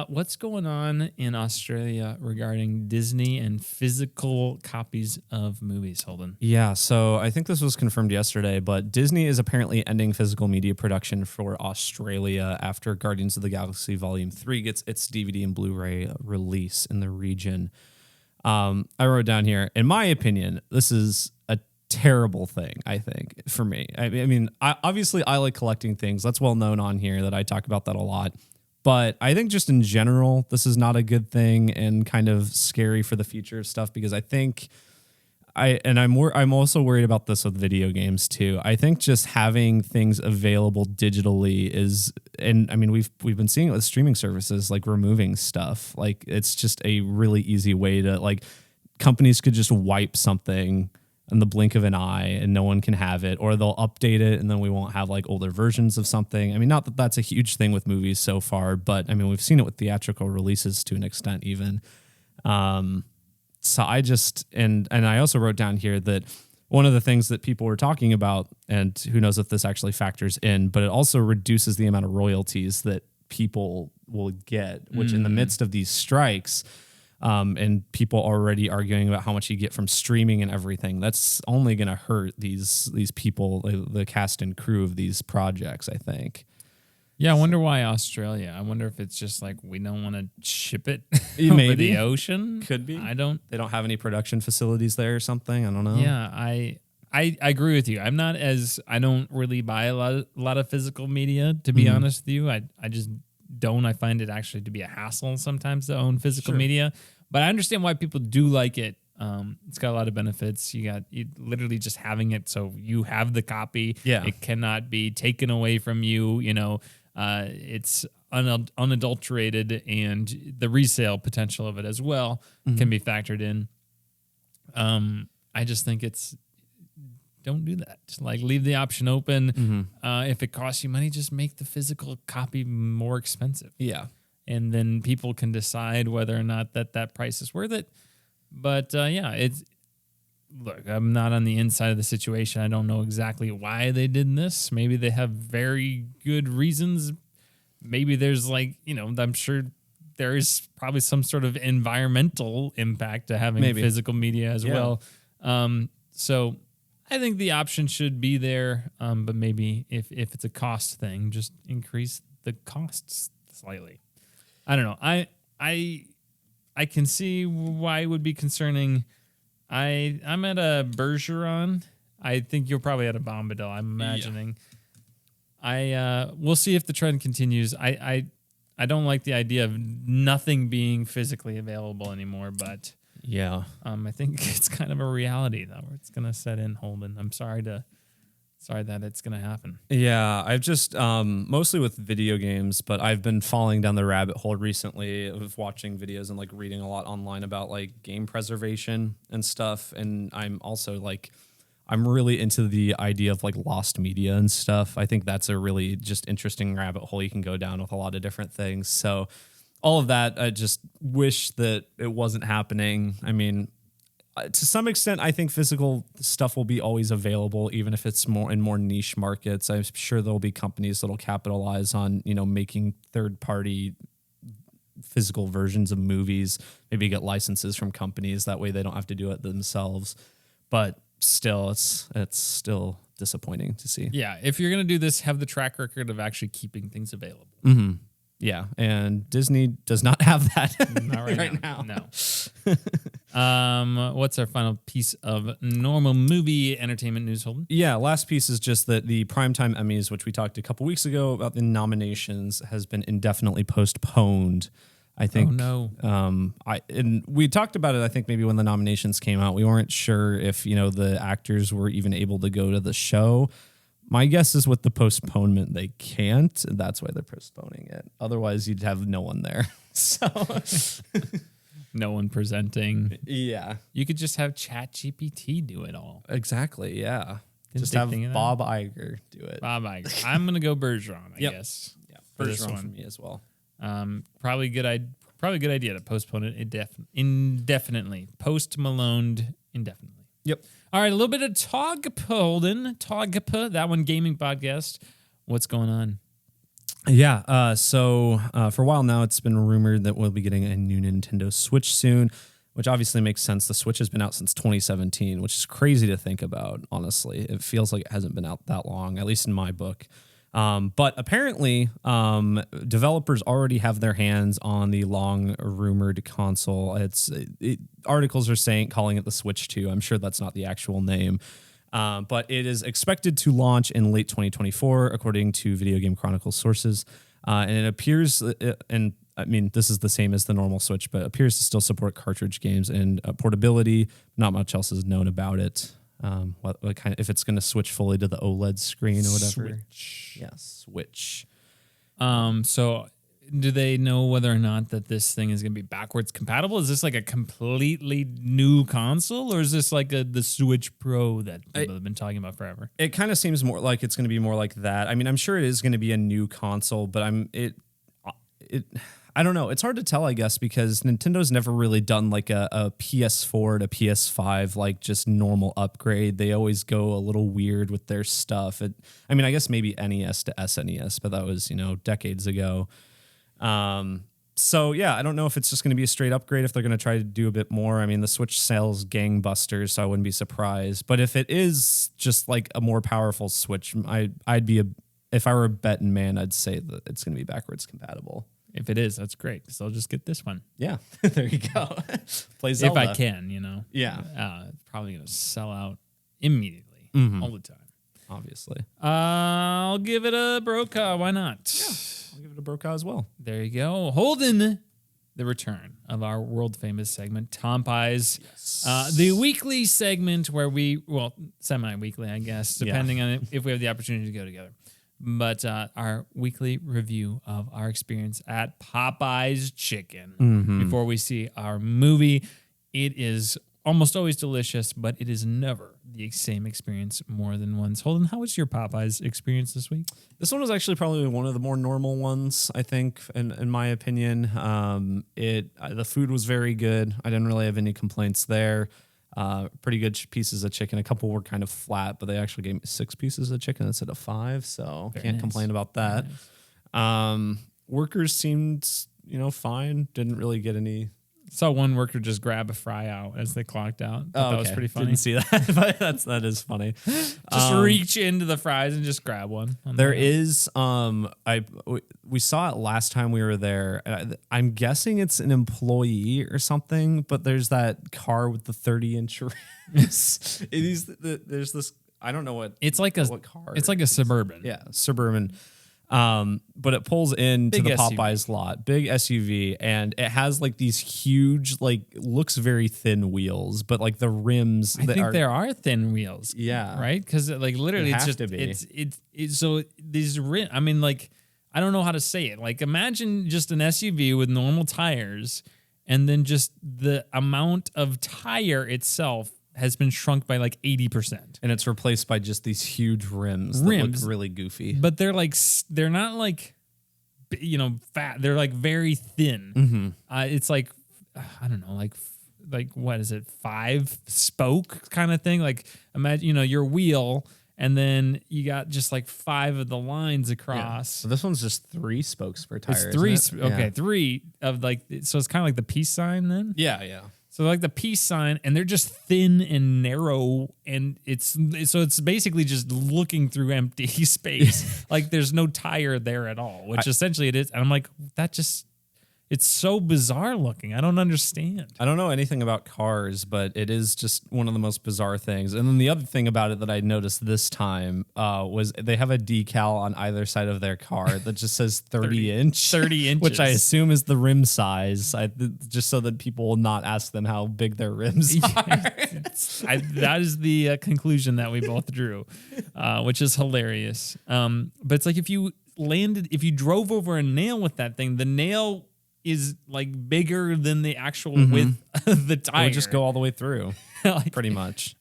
Speaker 1: What's going on in Australia regarding Disney and physical copies of movies, Holden?
Speaker 2: Yeah, so I think this was confirmed yesterday, but Disney is apparently ending physical media production for Australia after Guardians of the Galaxy Volume 3 gets its DVD and Blu-ray release in the region. I wrote down here, in my opinion, this is a terrible thing, I think, for me. I mean, obviously I like collecting things. That's well known on here that I talk about that a lot. But I think just in general, this is not a good thing and kind of scary for the future of stuff, because I think I'm also worried about this with video games too. I think just having things available digitally is, and I mean we've been seeing it with streaming services, like removing stuff. Like it's just a really easy way to, like, companies could just wipe something in the blink of an eye and no one can have it, or they'll update it and then we won't have like older versions of something. I mean, not that that's a huge thing with movies so far, but I mean, we've seen it with theatrical releases to an extent even. So I just, and I also wrote down here that one of the things that people were talking about, and who knows if this actually factors in, but it also reduces the amount of royalties that people will get, which in the midst of these strikes, and people already arguing about how much you get from streaming and everything, that's only going to hurt these people, the cast and crew of these projects, I think.
Speaker 1: Yeah, I wonder why Australia. I wonder if it's just like we don't want to ship it
Speaker 2: Maybe.
Speaker 1: over the ocean.
Speaker 2: Could be.
Speaker 1: I don't.
Speaker 2: They don't have any production facilities there or something. I don't know.
Speaker 1: Yeah, I agree with you. I don't really buy a lot of physical media, to be honest with you. I just don't. I find it actually to be a hassle sometimes to own physical media. But I understand why people do like it. It's got a lot of benefits. You literally just having it, so you have the copy.
Speaker 2: Yeah.
Speaker 1: It cannot be taken away from you. You know, it's unadulterated, and the resale potential of it as well can be factored in. I just think don't do that. Just like leave the option open. If it costs you money, just make the physical copy more expensive.
Speaker 2: Yeah.
Speaker 1: And then people can decide whether or not that price is worth it. But yeah, look, I'm not on the inside of the situation. I don't know exactly why they did this. Maybe they have very good reasons. Maybe there's I'm sure there is probably some sort of environmental impact to having physical media as well. So I think the option should be there. But maybe if it's a cost thing, just increase the costs slightly. I don't know. I can see why it would be concerning. I'm at a Bergeron. I think you're probably at a Bombadil, I'm imagining. Yeah. We'll see if the trend continues. I don't like the idea of nothing being physically available anymore, but I think it's kind of a reality though, where it's gonna set in, Holden. I'm sorry to Sorry that it's going to happen.
Speaker 2: Yeah, I've just mostly with video games, but I've been falling down the rabbit hole recently of watching videos and like reading a lot online about like game preservation and stuff. And I'm also like, I'm really into the idea of like lost media and stuff. I think that's a really just interesting rabbit hole you can go down with a lot of different things. So all of that, I just wish that it wasn't happening. I mean, to some extent, I think physical stuff will be always available, even if it's more in more niche markets. I'm sure there'll be companies that'll capitalize on, making third-party physical versions of movies, maybe get licenses from companies. That way they don't have to do it themselves. But still, it's still disappointing to see.
Speaker 1: Yeah, if you're going to do this, have the track record of actually keeping things available.
Speaker 2: Mm-hmm. Yeah, and Disney does not have that
Speaker 1: Not right now. No. What's our final piece of normal movie entertainment news, Holden?
Speaker 2: Yeah, last piece is just that the Primetime Emmys, which we talked a couple weeks ago about the nominations, has been indefinitely postponed. I think.
Speaker 1: Oh no.
Speaker 2: And we talked about it. I think maybe when the nominations came out, we weren't sure if the actors were even able to go to the show. My guess is with the postponement, they can't. And that's why they're postponing it. Otherwise, you'd have no one there. So,
Speaker 1: no one presenting.
Speaker 2: Yeah,
Speaker 1: you could just have ChatGPT do it all.
Speaker 2: Exactly. Yeah, just
Speaker 1: they
Speaker 2: have
Speaker 1: think of that?
Speaker 2: Bob Iger do it.
Speaker 1: Bob Iger. I'm gonna go Bergeron. I guess.
Speaker 2: Yeah,
Speaker 1: Bergeron
Speaker 2: for me as well.
Speaker 1: Probably good idea to postpone it indefinitely. Post Maloned indefinitely.
Speaker 2: Yep.
Speaker 1: All right, a little bit of Togpa, that one gaming podcast. What's going on?
Speaker 2: Yeah, so for a while now, it's been rumored that we'll be getting a new Nintendo Switch soon, which obviously makes sense. The Switch has been out since 2017, which is crazy to think about, honestly. It feels like it hasn't been out that long, at least in my book. But apparently, developers already have their hands on the long-rumored console. Articles are calling it the Switch 2. I'm sure that's not the actual name. But it is expected to launch in late 2024, according to Video Game Chronicles sources. And it appears, and I mean, this is the same as the normal Switch, but appears to still support cartridge games and portability. Not much else is known about it. What kind of, if it's going to switch fully to the OLED screen or whatever.
Speaker 1: Switch.
Speaker 2: Yeah, Switch.
Speaker 1: So do they know whether or not that this thing is going to be backwards compatible? Is this like a completely new console, or is this like the Switch Pro that people have been talking about forever?
Speaker 2: It kind of seems more like it's going to be more like that. I mean, I'm sure it is going to be a new console, but I don't know. It's hard to tell, I guess, because Nintendo's never really done like a PS4 to PS5, like just normal upgrade. They always go a little weird with their stuff. I mean, I guess maybe NES to SNES, but that was, decades ago. So yeah, I don't know if it's just going to be a straight upgrade, if they're going to try to do a bit more. I mean, the Switch sells gangbusters, so I wouldn't be surprised. But if it is just like a more powerful Switch, if I were a betting man, I'd say that it's going to be backwards compatible.
Speaker 1: If it is, that's great, because I'll just get this one.
Speaker 2: Yeah, there you go. Play Zelda.
Speaker 1: If I can,
Speaker 2: Yeah.
Speaker 1: It's probably going to sell out immediately, all the time.
Speaker 2: Obviously.
Speaker 1: I'll give it a Brokaw. Why not?
Speaker 2: Yeah, I'll give it a Brokaw as well.
Speaker 1: There you go. Holden, the return of our world-famous segment, TOMPeyes.
Speaker 2: Yes.
Speaker 1: The weekly segment where semi-weekly, I guess, depending on if we have the opportunity to go together. But our weekly review of our experience at Popeyes Chicken before we see our movie. It is almost always delicious, but it is never the same experience more than once. Holden, how was your Popeyes experience this week?
Speaker 2: This one was actually probably one of the more normal ones, I think, in my opinion. The food was very good. I didn't really have any complaints there. Pretty good pieces of chicken. A couple were kind of flat, but they actually gave me 6 pieces of chicken instead of 5, so can't complain about that. Nice. Workers seemed, fine. Didn't really get any.
Speaker 1: Saw one worker just grab a fry out as they clocked out. That was pretty funny.
Speaker 2: Didn't see that, but that is funny.
Speaker 1: Just reach into the fries and just grab one.
Speaker 2: There is we saw it last time we were there. I'm guessing it's an employee or something, but there's that car with the 30-inch rims. There's this, I don't know what
Speaker 1: it's like.
Speaker 2: What car?
Speaker 1: It's like a Suburban.
Speaker 2: Yeah, Suburban. But it pulls into
Speaker 1: Big
Speaker 2: the
Speaker 1: SUV.
Speaker 2: Popeyes lot, big SUV, and it has like these huge, like looks very thin wheels, but like the rims.
Speaker 1: I think there are thin wheels.
Speaker 2: Yeah.
Speaker 1: Right? Because like literally
Speaker 2: It
Speaker 1: it's
Speaker 2: have
Speaker 1: just,
Speaker 2: to be.
Speaker 1: it's so these rim, I mean, like, I don't know how to say it. Like imagine just an SUV with normal tires and then just the amount of tire itself has been shrunk by like 80%.
Speaker 2: and it's replaced by just these huge rims that look really goofy.
Speaker 1: But they're like, they're not like, fat. They're like very thin.
Speaker 2: Mm-hmm.
Speaker 1: It's like, I don't know, like what is it? 5 spoke kind of thing. Like imagine, your wheel and then you got just like 5 of the lines across.
Speaker 2: So this one's just 3 spokes per tire.
Speaker 1: It's 3.
Speaker 2: isn't it?
Speaker 1: Okay.
Speaker 2: Yeah.
Speaker 1: 3 of like, so it's kind of like the peace sign then.
Speaker 2: Yeah.
Speaker 1: So like the peace sign, and they're just thin and narrow, and it's basically just looking through empty space. Like there's no tire there at all, which essentially it is. And I'm like, it's so bizarre looking. I don't understand.
Speaker 2: I don't know anything about cars, but it is just one of the most bizarre things. And then the other thing about it that I noticed this time was they have a decal on either side of their car that just says 30 inch.
Speaker 1: 30 inches.
Speaker 2: Which I assume is the rim size, just so that people will not ask them how big their rims are.
Speaker 1: That is the conclusion that we both drew, which is hilarious. But it's like if you drove over a nail with that thing, the nail is like bigger than the actual width of the tire.
Speaker 2: It would just go all the way through,
Speaker 1: Like,
Speaker 2: pretty much.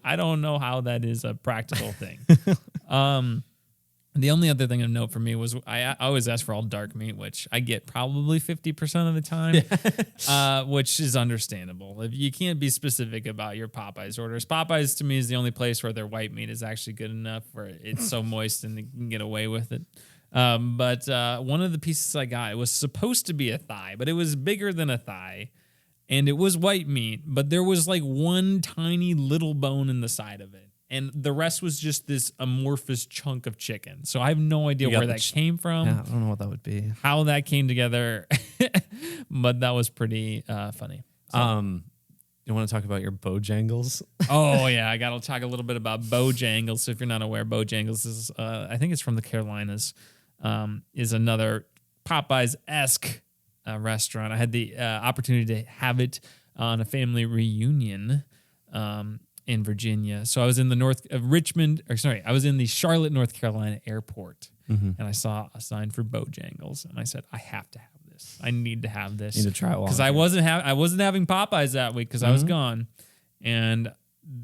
Speaker 1: I don't know how that is a practical thing. The only other thing of note for me was I always ask for all dark meat, which I get probably 50% of the time, which is understandable. If you can't be specific about your Popeyes orders. Popeyes to me is the only place where their white meat is actually good enough, where it's so moist and they can get away with it. But one of the pieces I got, it was supposed to be a thigh, but it was bigger than a thigh, and it was white meat, but there was like one tiny little bone in the side of it. And the rest was just this amorphous chunk of chicken. So I have no idea where that came from.
Speaker 2: Yeah, I don't know what that would be.
Speaker 1: How that came together. But that was pretty funny. So,
Speaker 2: you want to talk about your Bojangles?
Speaker 1: oh, yeah. I got to talk a little bit about Bojangles. So if you're not aware, Bojangles is, I think it's from the Carolinas, is another Popeyes-esque restaurant. I had the opportunity to have it on a family reunion in Virginia. So I was in the I was in the Charlotte, North Carolina airport, and I saw a sign for Bojangles, and I said, I have to have this. I need to have this.
Speaker 2: Need to try it
Speaker 1: because I wasn't having Popeyes that week because I was gone, and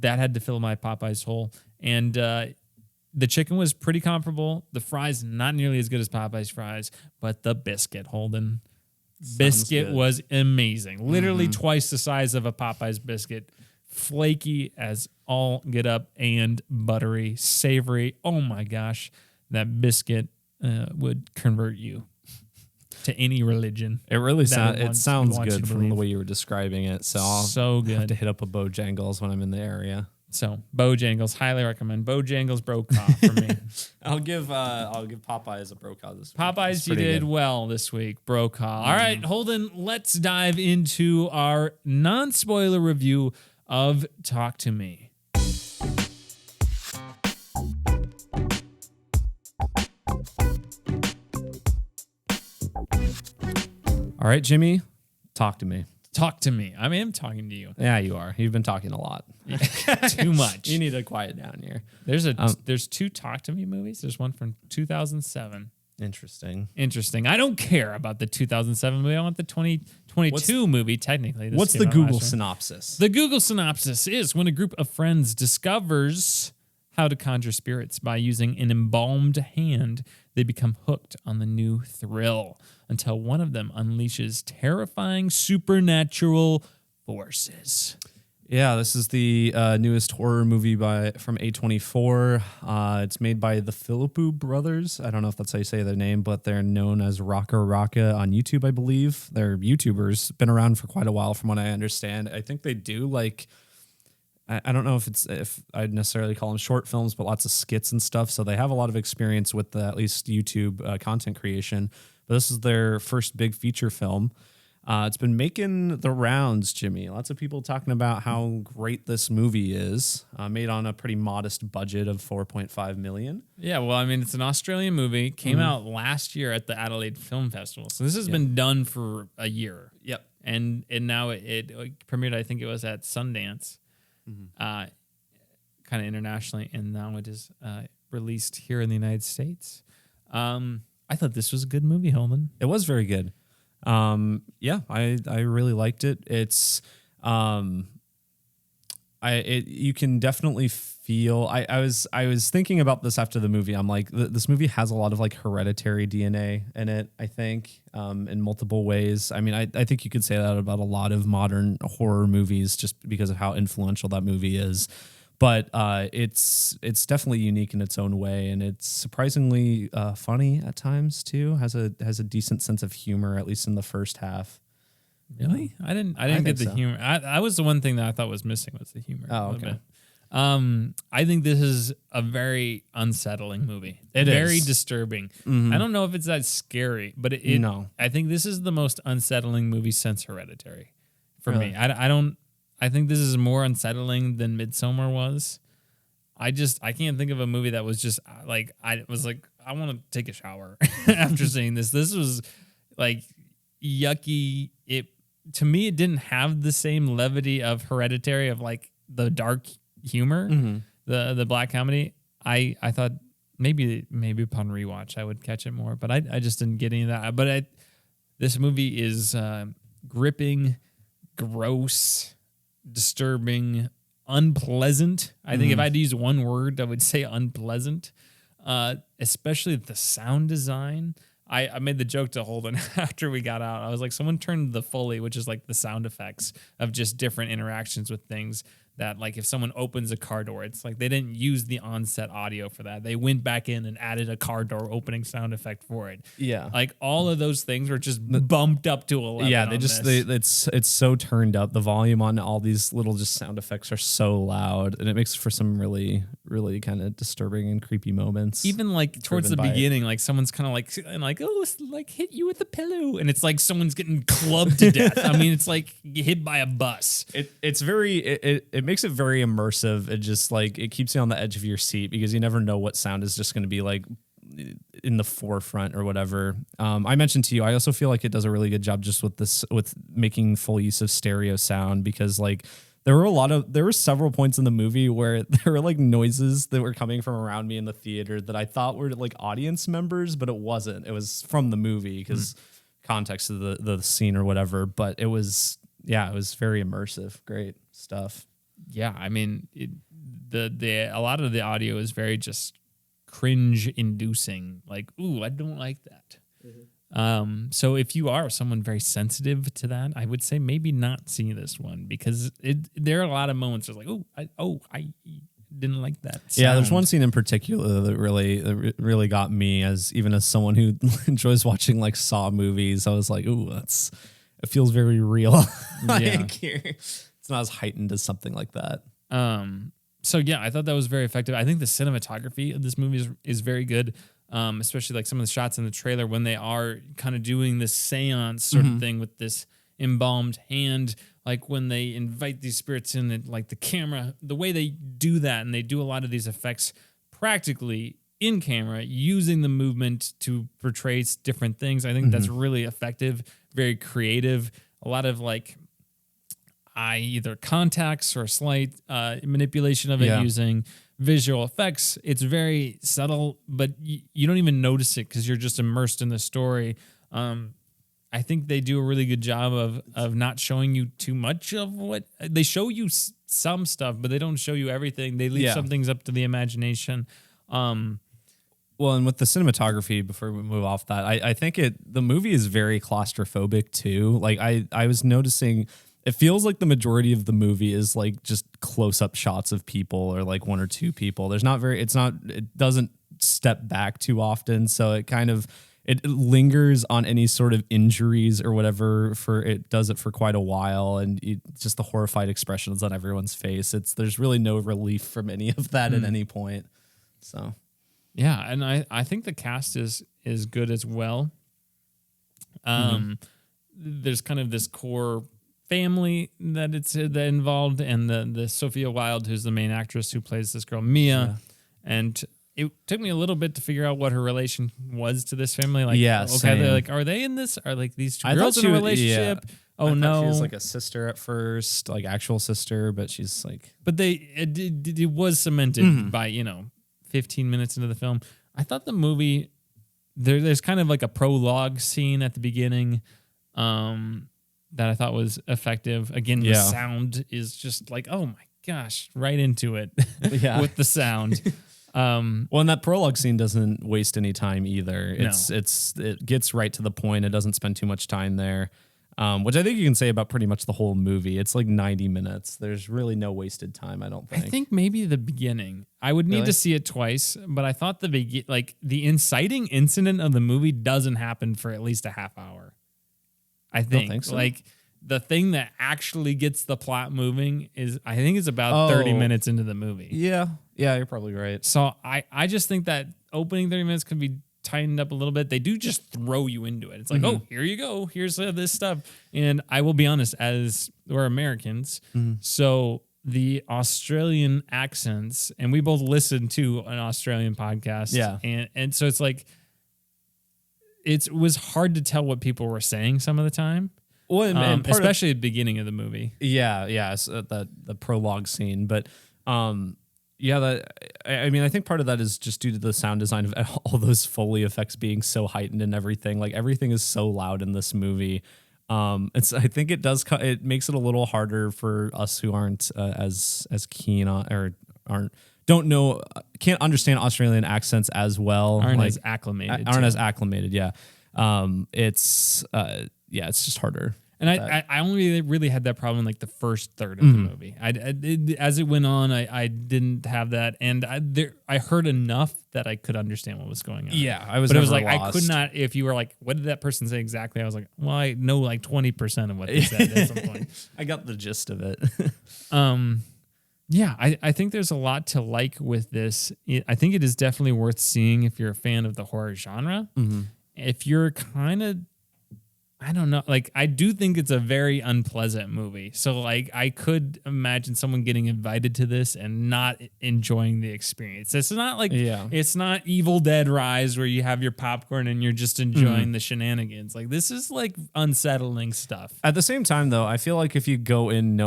Speaker 1: that had to fill my Popeyes hole. And the chicken was pretty comparable. The fries not nearly as good as Popeyes fries, but the biscuit, Holden. Biscuit was amazing. Literally twice the size of a Popeyes biscuit. Flaky as all get up and buttery, savory. Oh my gosh, that biscuit would convert you to any religion.
Speaker 2: It really sounds
Speaker 1: wants you
Speaker 2: good
Speaker 1: to
Speaker 2: from the
Speaker 1: believe.
Speaker 2: way you were describing it. So I'll
Speaker 1: So
Speaker 2: have
Speaker 1: good.
Speaker 2: to hit up a Bojangles when I'm in the area.
Speaker 1: So Bojangles, highly recommend. Bojangles brokaw for me.
Speaker 2: I'll give Popeyes a brokaw this week.
Speaker 1: Popeyes,
Speaker 2: It's
Speaker 1: you
Speaker 2: pretty
Speaker 1: did
Speaker 2: good.
Speaker 1: well this week, brokaw. All right, Holden, let's dive into our non-spoiler review of Talk to Me.
Speaker 2: All right, Jimmy, talk to me.
Speaker 1: Talk to me. I am talking to you.
Speaker 2: Yeah, you are. You've been talking a lot.
Speaker 1: Too much.
Speaker 2: You need to quiet down here.
Speaker 1: There's 2 Talk to Me movies. There's one from 2007.
Speaker 2: Interesting.
Speaker 1: Interesting. I don't care about the 2007 movie. I want the 2022 movie, technically. This
Speaker 2: What's
Speaker 1: came
Speaker 2: the
Speaker 1: out
Speaker 2: Google
Speaker 1: last year.
Speaker 2: synopsis?
Speaker 1: The Google synopsis is when a group of friends discovers how to conjure spirits by using an embalmed hand, they become hooked on the new thrill until one of them unleashes terrifying supernatural forces.
Speaker 2: Yeah, this is the newest horror movie from A24. It's made by the Philippou brothers. I don't know if that's how you say their name, but they're known as Raka Raka on YouTube, I believe. They're YouTubers, been around for quite a while from what I understand. I think they do like, I don't know if I'd necessarily call them short films, but lots of skits and stuff. So they have a lot of experience with at least YouTube content creation. But this is their first big feature film. It's been making the rounds, Jimmy. Lots of people talking about how great this movie is. Made on a pretty modest budget of $4.5 million.
Speaker 1: Yeah, well, I mean, it's an Australian movie. Came out last year at the Adelaide Film Festival. So this has been done for a year.
Speaker 2: Yep.
Speaker 1: And now it premiered, I think it was at Sundance, kind of internationally. And now it is released here in the United States. I thought this was a good movie, Holman.
Speaker 2: It was very good. Yeah, I really liked it. It's you can definitely feel. I was thinking about this after the movie. I'm like, this movie has a lot of like Hereditary DNA in it. I think in multiple ways. I mean, I think you could say that about a lot of modern horror movies just because of how influential that movie is. But it's definitely unique in its own way, and it's surprisingly funny at times too. Has a decent sense of humor, at least in the first half.
Speaker 1: Really? I didn't get the humor. I was the one thing that I thought was missing was the humor.
Speaker 2: Oh, okay.
Speaker 1: I think this is a very unsettling movie.
Speaker 2: It
Speaker 1: very
Speaker 2: is.
Speaker 1: disturbing.
Speaker 2: Mm-hmm.
Speaker 1: I don't know if it's that scary, but
Speaker 2: No.
Speaker 1: I think this is the most unsettling movie since Hereditary for
Speaker 2: Really?
Speaker 1: me. I think this is more unsettling than Midsommar was. I can't think of a movie that was just like, I was like, I want to take a shower after seeing this. This was like yucky. To me, it didn't have the same levity of Hereditary, of like the dark humor, the black comedy. I thought maybe upon rewatch I would catch it more, but I just didn't get any of that. But this movie is gripping, gross, disturbing, unpleasant. I think if I had to use one word, I would say unpleasant. Especially the sound design. I made the joke to Holden after we got out. I was like, someone turned the Foley, which is like the sound effects of just different interactions with things, that like if someone opens a car door, it's like they didn't use the on-set audio for that. They went back in and added a car door opening sound effect for it.
Speaker 2: Yeah.
Speaker 1: Like all of those things were just bumped up to 11.
Speaker 2: Yeah, it's so turned up. The volume on all these little just sound effects are so loud, and it makes for some really, really kind of disturbing and creepy moments.
Speaker 1: Even like towards the beginning, like someone's kind of like, oh, it's like hit you with a pillow, and it's like someone's getting clubbed to death. I mean, it's like hit by a bus.
Speaker 2: It's very it makes it very immersive. It just like it keeps you on the edge of your seat because you never know what sound is just going to be like in the forefront or whatever. I mentioned to you, I also feel like it does a really good job just with making full use of stereo sound, because like there were several points in the movie where there were like noises that were coming from around me in the theater that I thought were like audience members, but it wasn't. It was from the movie because context of the scene or whatever. But it was very immersive. Great stuff.
Speaker 1: Yeah, I mean, a lot of the audio is very just cringe-inducing. Like, ooh, I don't like that. So if you are someone very sensitive to that, I would say maybe not see this one, because there are a lot of moments where it's like, I didn't like that sound.
Speaker 2: Yeah, there's one scene in particular that really got me, as someone who enjoys watching like Saw movies. I was like, ooh, it feels very real.
Speaker 1: Yeah.
Speaker 2: It's not as heightened as something like that.
Speaker 1: So yeah, I thought that was very effective. I think the cinematography of this movie is very good. Especially like some of the shots in the trailer when they are kind of doing this seance sort of thing with this embalmed hand, like when they invite these spirits in, and like the camera, the way they do that, and they do a lot of these effects practically in camera using the movement to portray different things. I think that's really effective, very creative. A lot of like either contacts or slight manipulation of it using visual effects. It's very subtle, but you don't even notice it because you're just immersed in the story. I think they do a really good job of not showing you too much of what they show you. Some stuff, but they don't show you everything. They leave some things up to the imagination.
Speaker 2: Well, and with the cinematography, before we move off that, I think the movie is very claustrophobic too. Like I was noticing, it feels like the majority of the movie is like just close-up shots of people, or like one or two people. It doesn't step back too often. So it lingers on any sort of injuries or whatever it does it for quite a while. And just the horrified expressions on everyone's face. There's really no relief from any of that at any point. So,
Speaker 1: yeah. And I think the cast is good as well. there's kind of this core family that it's that involved, and the Sophia Wilde, who's the main actress who plays this girl Mia, and it took me a little bit to figure out what her relation was to this family. Like, okay, they're like, are they in this? Are like these two girls in a relationship?
Speaker 2: Yeah.
Speaker 1: Oh
Speaker 2: I
Speaker 1: no,
Speaker 2: she was like a sister at first, like actual sister, but she's like.
Speaker 1: But it was cemented by 15 minutes into the film. I thought the movie there's kind of like a prologue scene at the beginning that I thought was effective. Again, the sound is just like, oh my gosh, right into it with the sound.
Speaker 2: And that prologue scene doesn't waste any time either. It gets right to the point. It doesn't spend too much time there. Which I think you can say about pretty much the whole movie. It's like 90 minutes. There's really no wasted time, I don't think.
Speaker 1: I think maybe the beginning. I would need to see it twice, but I thought the inciting incident of the movie doesn't happen for at least a half hour. I think
Speaker 2: so.
Speaker 1: Like the thing that actually gets the plot moving is about 30 minutes into the movie.
Speaker 2: Yeah, you're probably right.
Speaker 1: So I just think that opening 30 minutes could be tightened up a little bit. They do just throw you into it. It's like, oh, here you go. Here's this stuff. And I will be honest, as we're Americans, so the Australian accents, and we both listen to an Australian podcast.
Speaker 2: Yeah.
Speaker 1: And so it's like, it was hard to tell what people were saying some of the time.
Speaker 2: Well, and
Speaker 1: especially at the beginning of the movie.
Speaker 2: Yeah. So the prologue scene. But I think part of that is just due to the sound design of all those Foley effects being so heightened and everything. Like everything is so loud in this movie. I think it makes it a little harder for us who aren't as keen on or can't understand Australian accents as well.
Speaker 1: Aren't as acclimated.
Speaker 2: Yeah. It's just harder.
Speaker 1: And I only really had that problem in like the first third of the movie. As it went on, I didn't have that, and I heard enough that I could understand what was going on.
Speaker 2: Yeah,
Speaker 1: but it was like lost. I could not. If you were like, "What did that person say exactly?" I was like, "Well, I know like 20% of what they said at some point."
Speaker 2: I got the gist of it.
Speaker 1: Yeah, I think there's a lot to like with this. I think it is definitely worth seeing if you're a fan of the horror genre. If you're kind of, I don't know, like I do think it's a very unpleasant movie. So like I could imagine someone getting invited to this and not enjoying the experience. It's not like it's not Evil Dead Rise where you have your popcorn and you're just enjoying the shenanigans. Like this is like unsettling stuff.
Speaker 2: At the same time though, I feel like if you go in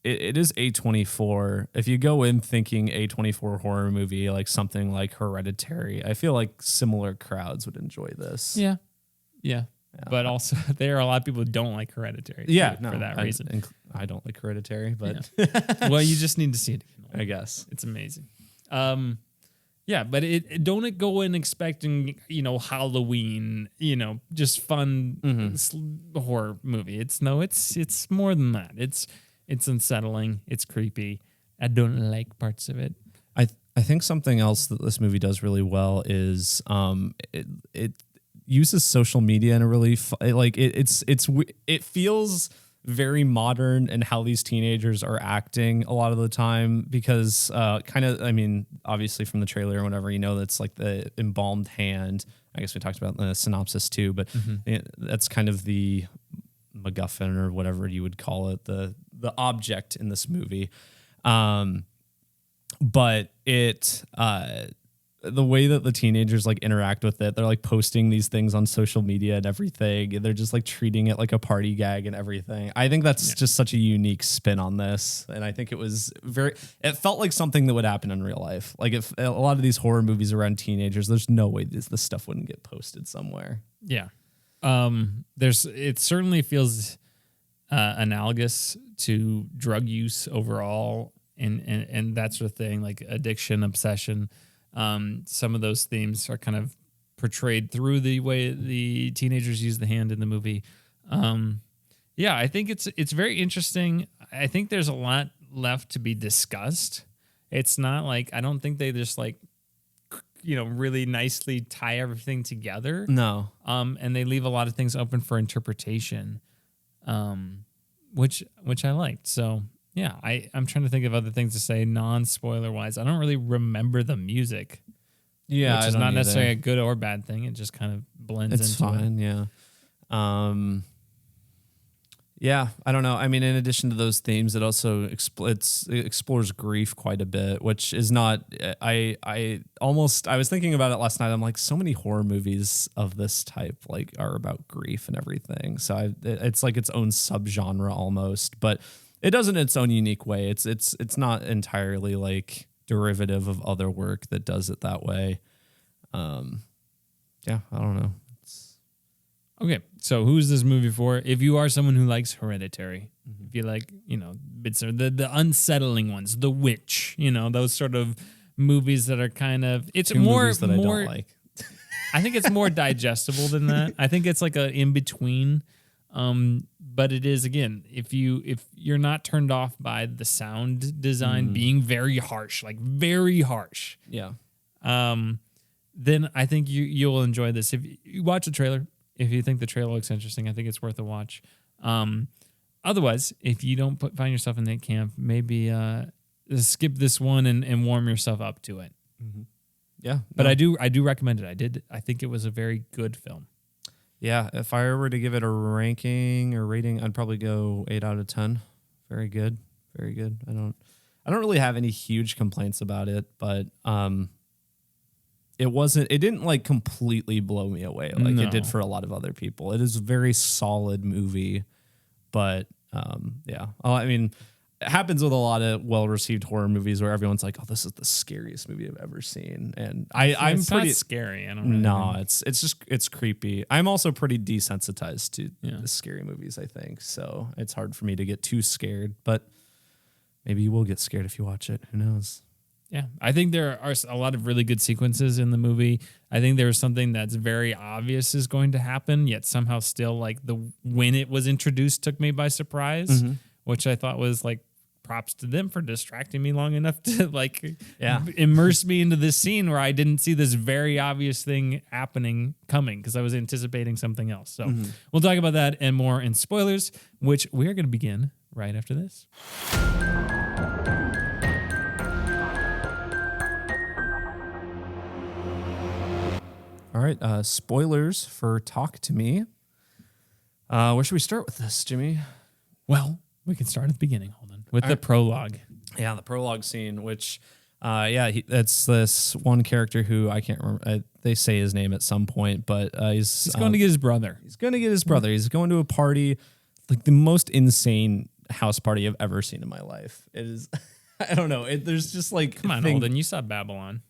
Speaker 2: it is A24. If you go in thinking A24 horror movie, like something like Hereditary, I feel like similar crowds would enjoy this.
Speaker 1: Yeah. But also, there are a lot of people who don't like Hereditary. For that reason.
Speaker 2: I don't like Hereditary, but
Speaker 1: well, you just need to see it again.
Speaker 2: I guess
Speaker 1: it's amazing. But don't go in expecting Halloween, just fun horror movie. It's more than that. It's unsettling. It's creepy. I don't like parts of it.
Speaker 2: I think something else that this movie does really well is it uses social media in a really it feels very modern in how these teenagers are acting a lot of the time because obviously from the trailer or whatever, that's like the embalmed hand. I guess we talked about the synopsis too, but that's kind of the MacGuffin or whatever you would call it, the object in this movie. But it the way that the teenagers like interact with it, they're like posting these things on social media and everything. And they're just like treating it like a party gag and everything. I think that's just such a unique spin on this. And I think it felt like something that would happen in real life. Like if a lot of these horror movies around teenagers, there's no way this stuff wouldn't get posted somewhere.
Speaker 1: Yeah. It certainly feels analogous to drug use overall and that sort of thing, like addiction, obsession. Some of those themes are kind of portrayed through the way the teenagers use the hand in the movie. I think it's very interesting. I think there's a lot left to be discussed. It's not like, I don't think they just like, really nicely tie everything together.
Speaker 2: No.
Speaker 1: And they leave a lot of things open for interpretation, which I liked. So yeah, I'm trying to think of other things to say non-spoiler wise. I don't really remember the music.
Speaker 2: Yeah,
Speaker 1: which is not necessarily a good or bad thing. It just kind of blends into it.
Speaker 2: It's fine, yeah. Yeah, I don't know. I mean, in addition to those themes, it also it explores grief quite a bit, which is not. I was thinking about it last night. I'm like, so many horror movies of this type like are about grief and everything. So it's like its own subgenre almost, but it does it in its own unique way. It's not entirely like derivative of other work that does it that way. Yeah, I don't know.
Speaker 1: Okay, so who's this movie for? If you are someone who likes Hereditary, if you like, bits of the unsettling ones, The Witch, those sort of movies that are kind of it's
Speaker 2: Two
Speaker 1: more
Speaker 2: movies that I don't like.
Speaker 1: I think it's more digestible than that. I think it's like a in between. But it is again, if you're not turned off by the sound design being very harsh, like very harsh.
Speaker 2: Yeah.
Speaker 1: Then I think you'll enjoy this. If you watch the trailer, if you think the trailer looks interesting, I think it's worth a watch. Otherwise, if you don't find yourself in that camp, maybe skip this one and warm yourself up to it.
Speaker 2: Mm-hmm. Yeah,
Speaker 1: but I do recommend it. I think it was a very good film.
Speaker 2: Yeah, if I were to give it a ranking or rating, I'd probably go 8 out of 10. Very good, very good. I don't really have any huge complaints about it, but it didn't like completely blow me away like it did for a lot of other people. It is a very solid movie, but yeah. I mean, it happens with a lot of well-received horror movies where everyone's like, "Oh, this is the scariest movie I've ever seen," and I'm
Speaker 1: it's
Speaker 2: pretty
Speaker 1: not scary. I don't really
Speaker 2: no, it's creepy. I'm also pretty desensitized to the scary movies, I think, so it's hard for me to get too scared. But maybe you will get scared if you watch it. Who knows?
Speaker 1: Yeah, I think there are a lot of really good sequences in the movie. I think there's something that's very obvious is going to happen, yet somehow still like when it was introduced took me by surprise, which I thought was like props to them for distracting me long enough to like immerse me into this scene where I didn't see this very obvious thing coming because I was anticipating something else. So we'll talk about that and more in spoilers, which we are going to begin right after this.
Speaker 2: All right, spoilers for Talk to Me. Where should we start with this, Jimmy?
Speaker 1: Well, we can start at the beginning. Hold on. With the prologue.
Speaker 2: Yeah, the prologue scene, which, it's this one character who I can't remember. They say his name at some point, but he's
Speaker 1: going to get his brother.
Speaker 2: He's going to get his brother. He's going to a party, like the most insane house party I've ever seen in my life. It is, I don't know. There's just like,
Speaker 1: come on, Holden, you saw Babylon.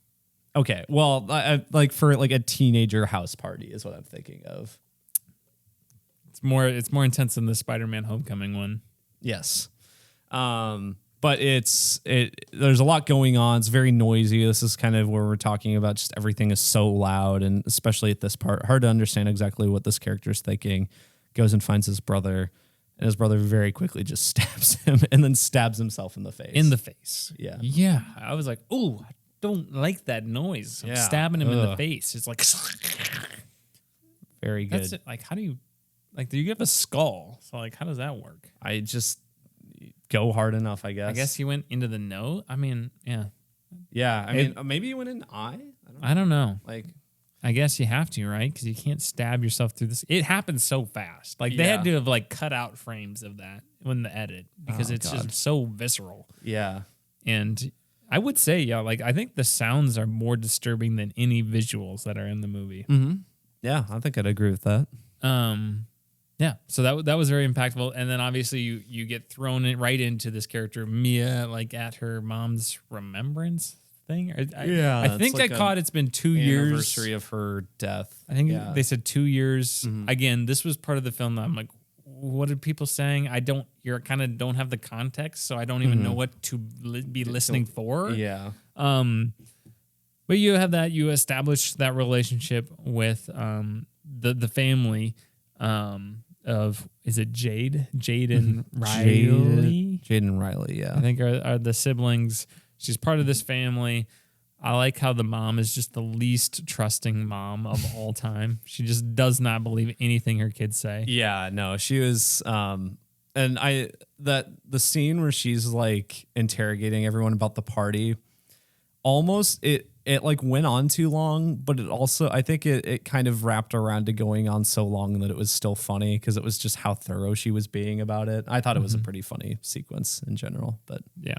Speaker 2: Okay, well, like for like a teenager house party is what I'm thinking of.
Speaker 1: It's more intense than the Spider-Man Homecoming one.
Speaker 2: Yes. But there's a lot going on. It's very noisy. This is kind of where we're talking about just everything is so loud, and especially at this part, hard to understand exactly what this character is thinking. Goes and finds his brother, and his brother very quickly just stabs him and then stabs himself in the face.
Speaker 1: In the face.
Speaker 2: Yeah.
Speaker 1: Yeah. I was like, ooh, I don't like that noise. I'm stabbing him in the face. It's like
Speaker 2: very good.
Speaker 1: That's it. Like, how do you have a skull? So like, how does that work?
Speaker 2: I just go hard enough, I guess.
Speaker 1: I guess he went into the nose. I mean, yeah.
Speaker 2: Yeah. I mean, maybe he went in the eye.
Speaker 1: I don't know.
Speaker 2: Like,
Speaker 1: I guess you have to, right? Because you can't stab yourself through this. It happens so fast. Like they had to have like cut out frames of that when the edit because it's just so visceral.
Speaker 2: Yeah.
Speaker 1: And I would say, like I think the sounds are more disturbing than any visuals that are in the movie.
Speaker 2: Mm-hmm. Yeah, I think I'd agree with that.
Speaker 1: Yeah, so that was very impactful, and then obviously you get thrown right into this character Mia, like at her mom's remembrance thing. I think like I caught it's been 2 years
Speaker 2: anniversary of her death.
Speaker 1: I think they said 2 years. Mm-hmm. Again, this was part of the film that I'm like, what are people saying? You kind of don't have the context, so I don't even know what to be listening for.
Speaker 2: Yeah.
Speaker 1: But you have that, you establish that relationship with the family of, is it Jade and Riley?
Speaker 2: Jade and Riley, yeah.
Speaker 1: I think are the siblings. She's part of this family. I like how the mom is just the least trusting mom of all time. She just does not believe anything her kids say.
Speaker 2: Yeah, no, she was and the scene where she's like interrogating everyone about the party, almost it like went on too long, but it also I think it kind of wrapped around to going on so long that it was still funny because it was just how thorough she was being about it. I thought it was a pretty funny sequence in general, but
Speaker 1: yeah.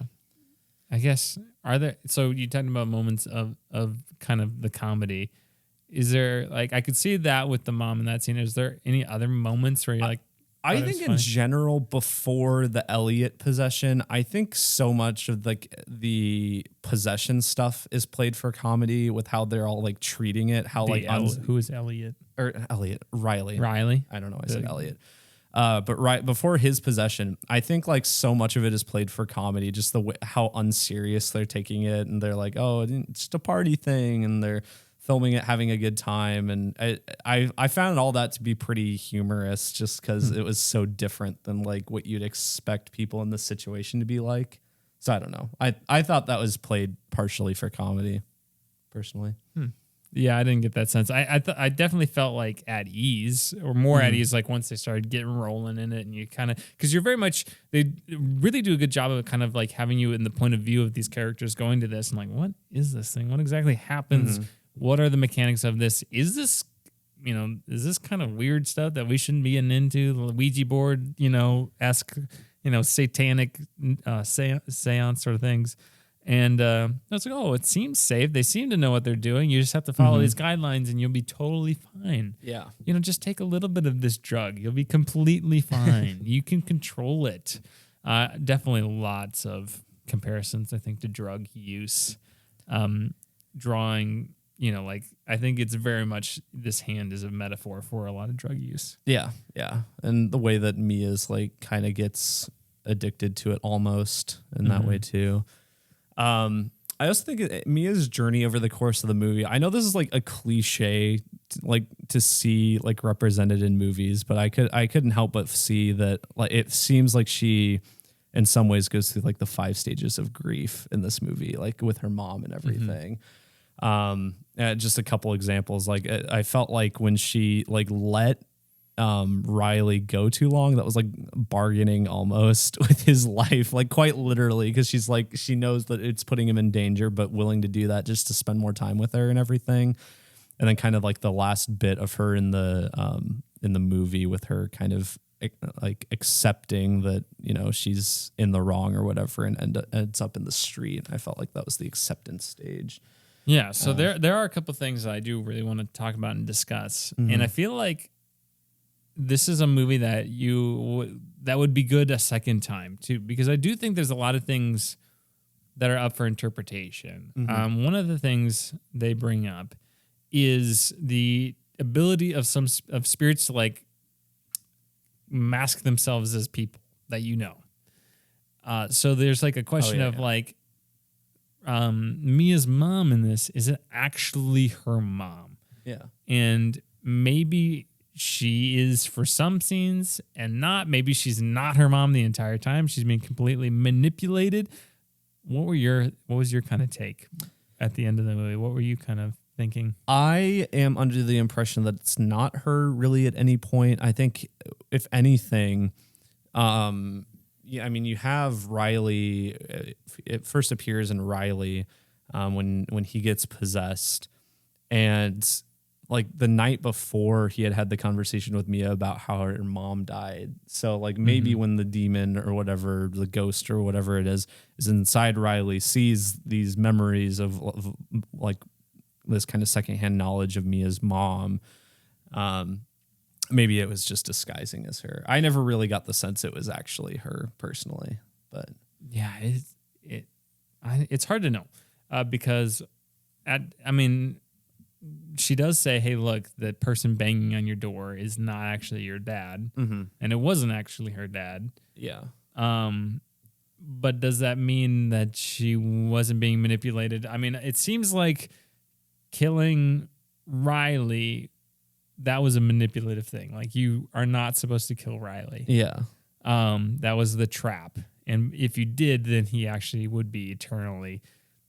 Speaker 1: I guess so you talking about moments of kind of the comedy. Is there like I could see that with the mom in that scene. Is there any other moments where you're like
Speaker 2: I think in general, before the Elliot possession, I think so much of like the possession stuff is played for comedy with how they're all like treating it. How
Speaker 1: who is Elliot?
Speaker 2: Or Elliot Riley?
Speaker 1: I
Speaker 2: don't know. I said Elliot. But right before his possession, I think like so much of it is played for comedy. Just the way how unserious they're taking it, and they're like, "Oh, it's just a party thing," and they're filming it, having a good time, and I found all that to be pretty humorous, just because it was so different than like what you'd expect people in this situation to be like. So I don't know. I thought that was played partially for comedy, personally.
Speaker 1: Yeah, I didn't get that sense. I definitely felt like at ease or more at ease, like once they started getting rolling in it, and you kind of because you're very much they really do a good job of kind of like having you in the point of view of these characters going to this and like, what is this thing? What exactly happens? What are the mechanics of this? Is this kind of weird stuff that we shouldn't be into? The Ouija board, esque, satanic seance sort of things. And I was like, oh, it seems safe. They seem to know what they're doing. You just have to follow these guidelines and you'll be totally fine.
Speaker 2: Yeah.
Speaker 1: Just take a little bit of this drug. You'll be completely fine. You can control it. Definitely lots of comparisons, I think, to drug use. Drawing, I think it's very much this hand is a metaphor for a lot of drug use.
Speaker 2: Yeah. Yeah. And the way that Mia's like kind of gets addicted to it almost in that way too. I also think Mia's journey over the course of the movie, I know this is like a cliche to see like represented in movies, but I couldn't help but see that like it seems like she in some ways goes through like the 5 stages of grief in this movie, like with her mom and everything. Just a couple examples. Like I felt like when she like let Riley go too long, that was like bargaining almost with his life, like quite literally, because she's like she knows that it's putting him in danger, but willing to do that just to spend more time with her and everything. And then kind of like the last bit of her in the movie with her kind of like accepting that she's in the wrong or whatever, and ends up in the street. I felt like that was the acceptance stage.
Speaker 1: Yeah. So there are a couple things that I do really want to talk about and discuss, and I feel like this is a movie that that would be good a second time too, because I do think there's a lot of things that are up for interpretation. One of the things they bring up is the ability of some of spirits to like mask themselves as people that so there's like a question of like Mia's mom in this, is it actually her mom?
Speaker 2: Yeah.
Speaker 1: And maybe she is for some scenes and not. Maybe she's not her mom the entire time. She's being completely manipulated. What was your kind of take at the end of the movie? What were you kind of thinking? I
Speaker 2: am under the impression that it's not her really at any point. I think if anything, you have Riley. It first appears in Riley when he gets possessed, and like the night before he had the conversation with Mia about how her mom died. So like maybe when the demon or whatever, the ghost or whatever it is inside Riley, sees these memories of like this kind of secondhand knowledge of Mia's mom. Maybe it was just disguising as her. I never really got the sense it was actually her personally, but
Speaker 1: yeah, it's hard to know because she does say, hey, look, the person banging on your door is not actually your dad. And it wasn't actually her dad.
Speaker 2: Yeah.
Speaker 1: But does that mean that she wasn't being manipulated? I mean, it seems like killing Riley, that was a manipulative thing. Like, you are not supposed to kill Riley.
Speaker 2: Yeah.
Speaker 1: That was the trap. And if you did, then he actually would be eternally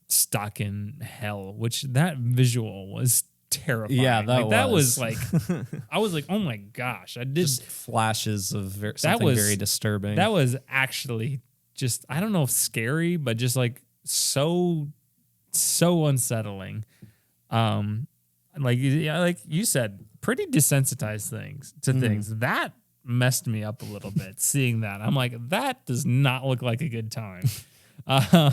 Speaker 1: stuck in hell, which that visual was terrifying.
Speaker 2: Yeah,
Speaker 1: that was like, I was like, oh my gosh, I did
Speaker 2: just flashes of something very disturbing.
Speaker 1: That was actually just, I don't know if scary, but just like so so unsettling. Like you said, pretty desensitized things. That messed me up a little bit seeing that. I'm like, that does not look like a good time. So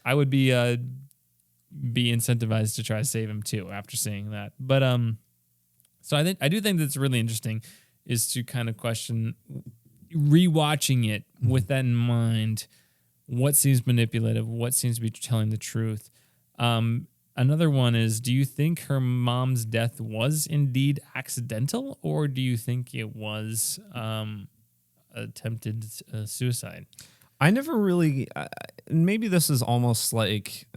Speaker 1: I would be incentivized to try to save him too after seeing that. But so I do think that's really interesting is to kind of question rewatching it with that in mind. What seems manipulative? What seems to be telling the truth? Another one is, do you think her mom's death was indeed accidental, or do you think it was attempted suicide?
Speaker 2: I never really, maybe this is almost like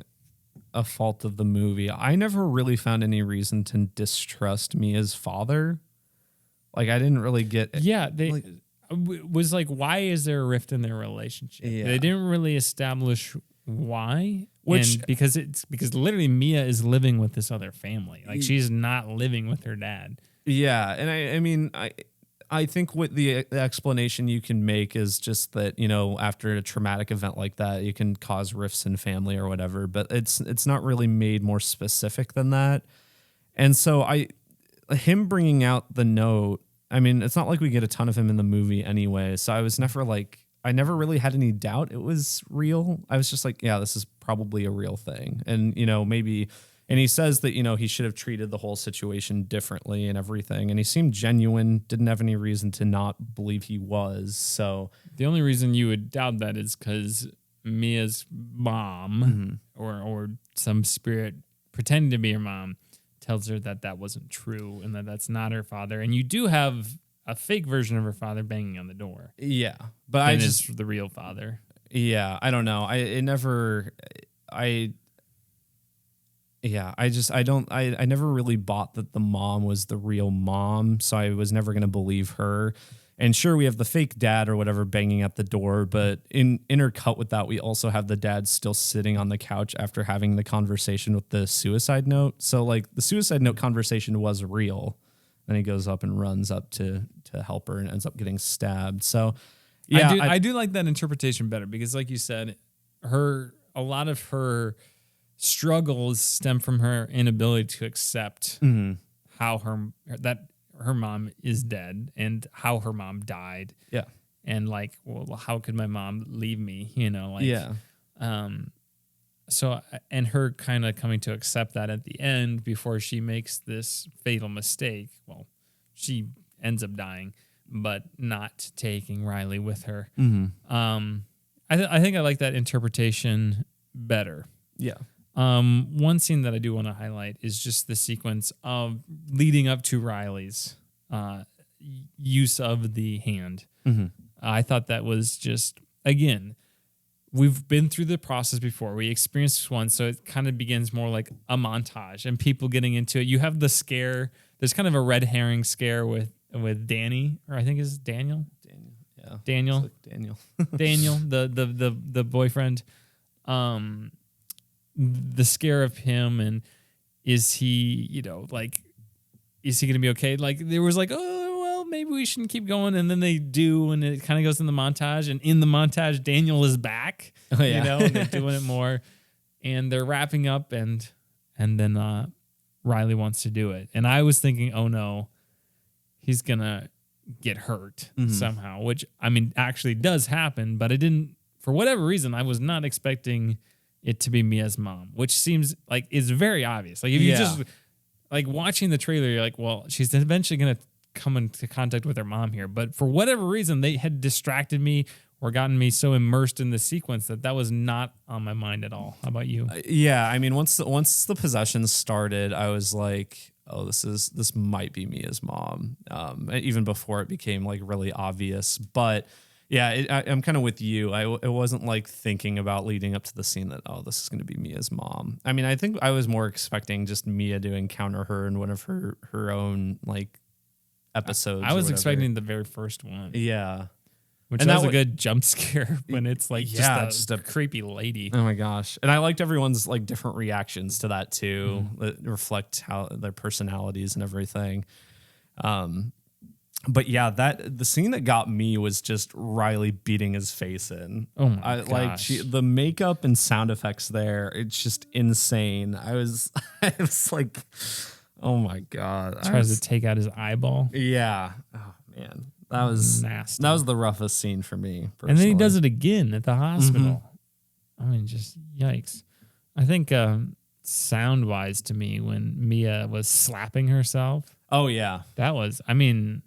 Speaker 2: a fault of the movie. I never really found any reason to distrust Mia's father. Like, I didn't really get...
Speaker 1: Yeah, was like, why is there a rift in their relationship? Yeah. They didn't really establish why. Because literally Mia is living with this other family. Like, she's not living with her dad. Yeah,
Speaker 2: and I mean, I think what the explanation you can make is just that, you know, after a traumatic event like that, you can cause rifts in family or whatever, but it's not really made more specific than that. And so him bringing out the note, I mean, it's not like we get a ton of him in the movie anyway, so I never really had any doubt it was real. I was just like, yeah, this is probably a real thing. And, you know, maybe... And he says that, you know, he should have treated the whole situation differently and everything. And he seemed genuine, didn't have any reason to not believe he was. So
Speaker 1: the only reason you would doubt that is because Mia's mom or some spirit pretending to be her mom tells her that wasn't true and that's not her father. And you do have a fake version of her father banging on the door.
Speaker 2: Yeah. But I just...
Speaker 1: the real father.
Speaker 2: Yeah. I don't know. I never really bought that the mom was the real mom, so I was never going to believe her. And sure, we have the fake dad or whatever banging at the door, but intercut with that, we also have the dad still sitting on the couch after having the conversation with the suicide note. So, like, the suicide note conversation was real. And he goes up and runs up to help her and ends up getting stabbed. So, yeah.
Speaker 1: I do like that interpretation better because, like you said, a lot of her struggles stem from her inability to accept how her mom is dead and how her mom died. Yeah. And like, well, how could my mom leave me? You know, like, yeah. So, and her kind of coming to accept that at the end before she makes this fatal mistake. Well, she ends up dying, but not taking Riley with her. I think I like that interpretation better. Yeah. One scene that I do want to highlight is just the sequence of leading up to Riley's use of the hand. I thought that was just, again, we've been through the process before. We experienced this one, so it kind of begins more like a montage and people getting into it. You have the scare. There's kind of a red herring scare with Danny, or I think it's Daniel. Daniel. Like Daniel. Daniel, the boyfriend. The scare of him, and is he, you know, like, is he going to be okay? Like, there was like, oh, well, maybe we shouldn't keep going. And then they do, and it kind of goes in the montage. And in the montage, Daniel is back, you know, and they're doing it more. And they're wrapping up, and then Riley wants to do it. And I was thinking, oh, no, he's going to get hurt somehow, which, I mean, actually does happen. But I didn't, for whatever reason, I was not expecting it to be Mia's mom, which seems like is very obvious. Like, if you just like watching the trailer, you're like, well, she's eventually going to come into contact with her mom here. But for whatever reason, they had distracted me or gotten me so immersed in the sequence that was not on my mind at all. How about you?
Speaker 2: Yeah. I mean, once the possession started, I was like, oh, this might be Mia's mom. Even before it became like really obvious, but yeah, I'm kind of with you. It wasn't like thinking about leading up to the scene that, oh, this is going to be Mia's mom. I mean, I think I was more expecting just Mia to encounter her in one of her own like episodes.
Speaker 1: I was expecting the very first one.
Speaker 2: Yeah.
Speaker 1: Which was a good jump scare when it's like just a creepy lady.
Speaker 2: Oh my gosh. And I liked everyone's like different reactions to that too. That reflect how their personalities and everything. But yeah, the scene that got me was just Riley beating his face in.
Speaker 1: Oh my gosh.
Speaker 2: The makeup and sound effects there, it's just insane. I was like, oh my God.
Speaker 1: Tries to take out his eyeball.
Speaker 2: Yeah. Oh man. That was
Speaker 1: nasty.
Speaker 2: That was the roughest scene for me. Personally.
Speaker 1: And then he does it again at the hospital. I mean, just yikes. I think sound wise to me, when Mia was slapping herself.
Speaker 2: Oh yeah.
Speaker 1: That was, I mean,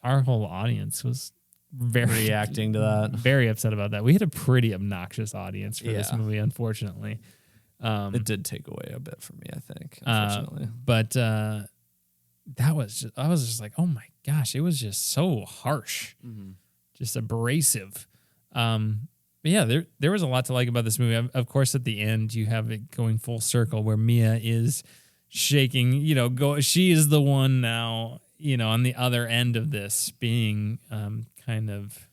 Speaker 1: our whole audience was very
Speaker 2: reacting to that.
Speaker 1: Very upset about that. We had a pretty obnoxious audience for this movie, unfortunately.
Speaker 2: It did take away a bit from me, I think, unfortunately.
Speaker 1: But that was just, I was just like, oh my gosh, it was just so harsh, just abrasive. But yeah, there was a lot to like about this movie. Of course, at the end, you have it going full circle where Mia is shaking, she is the one now, on the other end of this, being kind of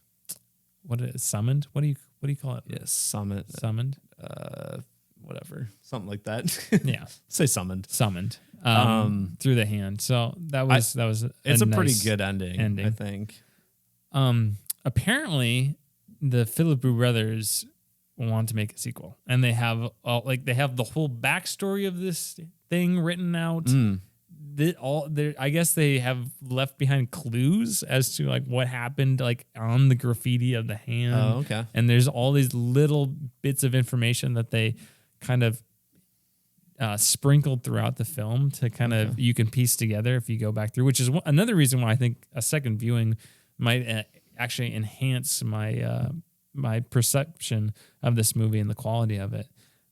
Speaker 1: summoned. What do you call it?
Speaker 2: Yes, summoned. Whatever, something like that.
Speaker 1: Yeah,
Speaker 2: say summoned
Speaker 1: through the hand. So that was
Speaker 2: it's a
Speaker 1: nice
Speaker 2: pretty good ending, I think.
Speaker 1: Apparently, the Philippou brothers want to make a sequel, and they have the whole backstory of this thing written out. I guess they have left behind clues as to like what happened like on the graffiti of the hand.
Speaker 2: Oh, okay.
Speaker 1: And there's all these little bits of information that they kind of sprinkled throughout the film to kind of you can piece together if you go back through, which is another reason why I think a second viewing might actually enhance my my perception of this movie and the quality of it.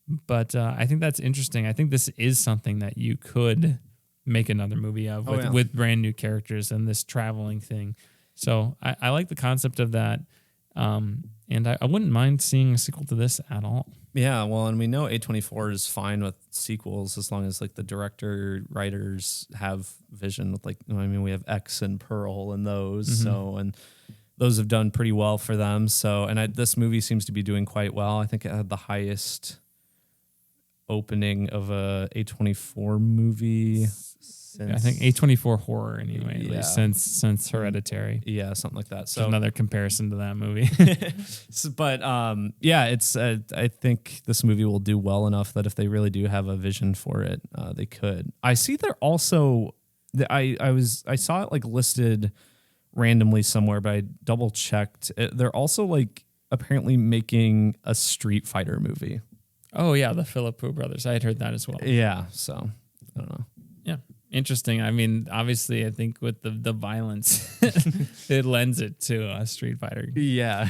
Speaker 1: But I think that's interesting. I think this is something that you could make another movie of with brand new characters and this traveling thing. So I like the concept of that. And I wouldn't mind seeing a sequel to this at all.
Speaker 2: Yeah, well, and we know A24 is fine with sequels as long as like the director, writers have vision with we have X and Pearl and those. So, and those have done pretty well for them. So, and this movie seems to be doing quite well. I think it had the highest opening of a A24 movie since,
Speaker 1: I think A24 horror anyway, at least since Hereditary.
Speaker 2: Yeah, something like that. So
Speaker 1: another comparison to that movie.
Speaker 2: But it's I think this movie will do well enough that if they really do have a vision for it, they could. I see they're also I saw it like listed randomly somewhere, but I double checked. They're also like apparently making a Street Fighter movie.
Speaker 1: Oh yeah, the Philippou brothers. I had heard that as well.
Speaker 2: Yeah, so I don't know.
Speaker 1: Yeah, interesting. I mean, obviously, I think with the violence, it lends it to a Street Fighter.
Speaker 2: Yeah.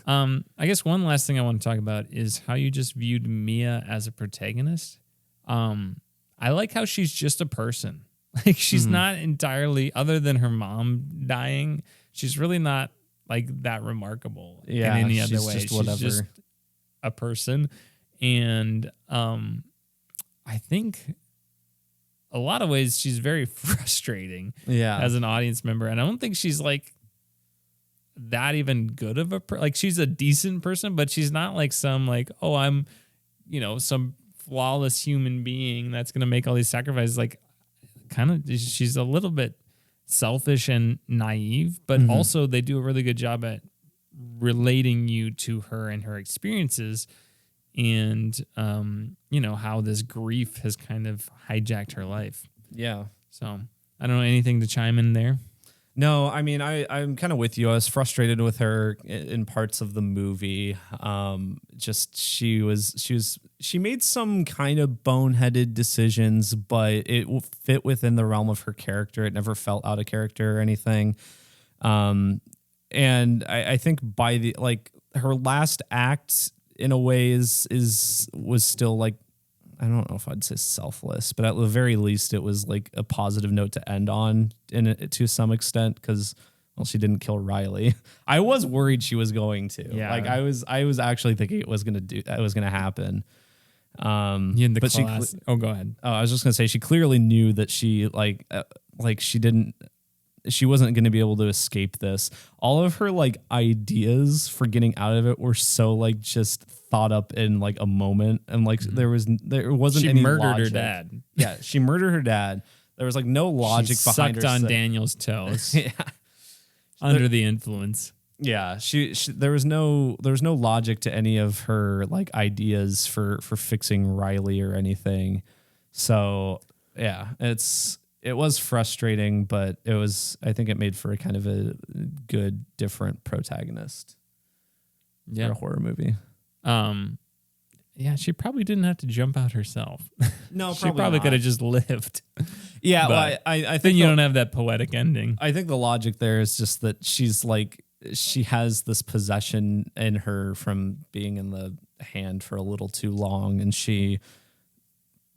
Speaker 1: I guess one last thing I want to talk about is how you just viewed Mia as a protagonist. I like how she's just a person. Like she's not entirely, other than her mom dying, she's really not like that remarkable in any other way. She's just a person. And I think a lot of ways she's very frustrating as an audience member. And I don't think she's like that even good of like she's a decent person, but she's not like some like, oh, I'm, some flawless human being that's going to make all these sacrifices. Like kind of, she's a little bit selfish and naive, but also they do a really good job at relating you to her and her experiences. And, how this grief has kind of hijacked her life. Yeah. So I don't know, anything to chime in there?
Speaker 2: No, I mean, I'm kind of with you. I was frustrated with her in parts of the movie. She made some kind of boneheaded decisions, but it fit within the realm of her character. It never felt out of character or anything. And I think by her last act, in a way was still like, I don't know if I'd say selfless, but at the very least it was like a positive note to end on to some extent, because she didn't kill Riley. I was worried she was going to. Yeah. Like I was actually thinking it was gonna happen.
Speaker 1: Oh, go ahead.
Speaker 2: I was just gonna say she clearly knew that she she wasn't going to be able to escape this. All of her like ideas for getting out of it were so like just thought up in like a moment, and like there wasn't any
Speaker 1: murdered
Speaker 2: logic.
Speaker 1: her dad.
Speaker 2: Yeah, she murdered her dad. There was like no logic behind her.
Speaker 1: Sucked on Daniel's toes.
Speaker 2: Yeah.
Speaker 1: under the influence.
Speaker 2: Yeah, she there was no logic to any of her like ideas for fixing Riley or anything. So yeah, it was frustrating, but I think it made for a kind of a good, different protagonist for a horror movie.
Speaker 1: Yeah, she probably didn't have to jump out herself.
Speaker 2: No,
Speaker 1: she probably could have just lived.
Speaker 2: Yeah, well, I think
Speaker 1: then you don't have that poetic ending.
Speaker 2: I think the logic there is just that she's like, she has this possession in her from being in the hand for a little too long, and she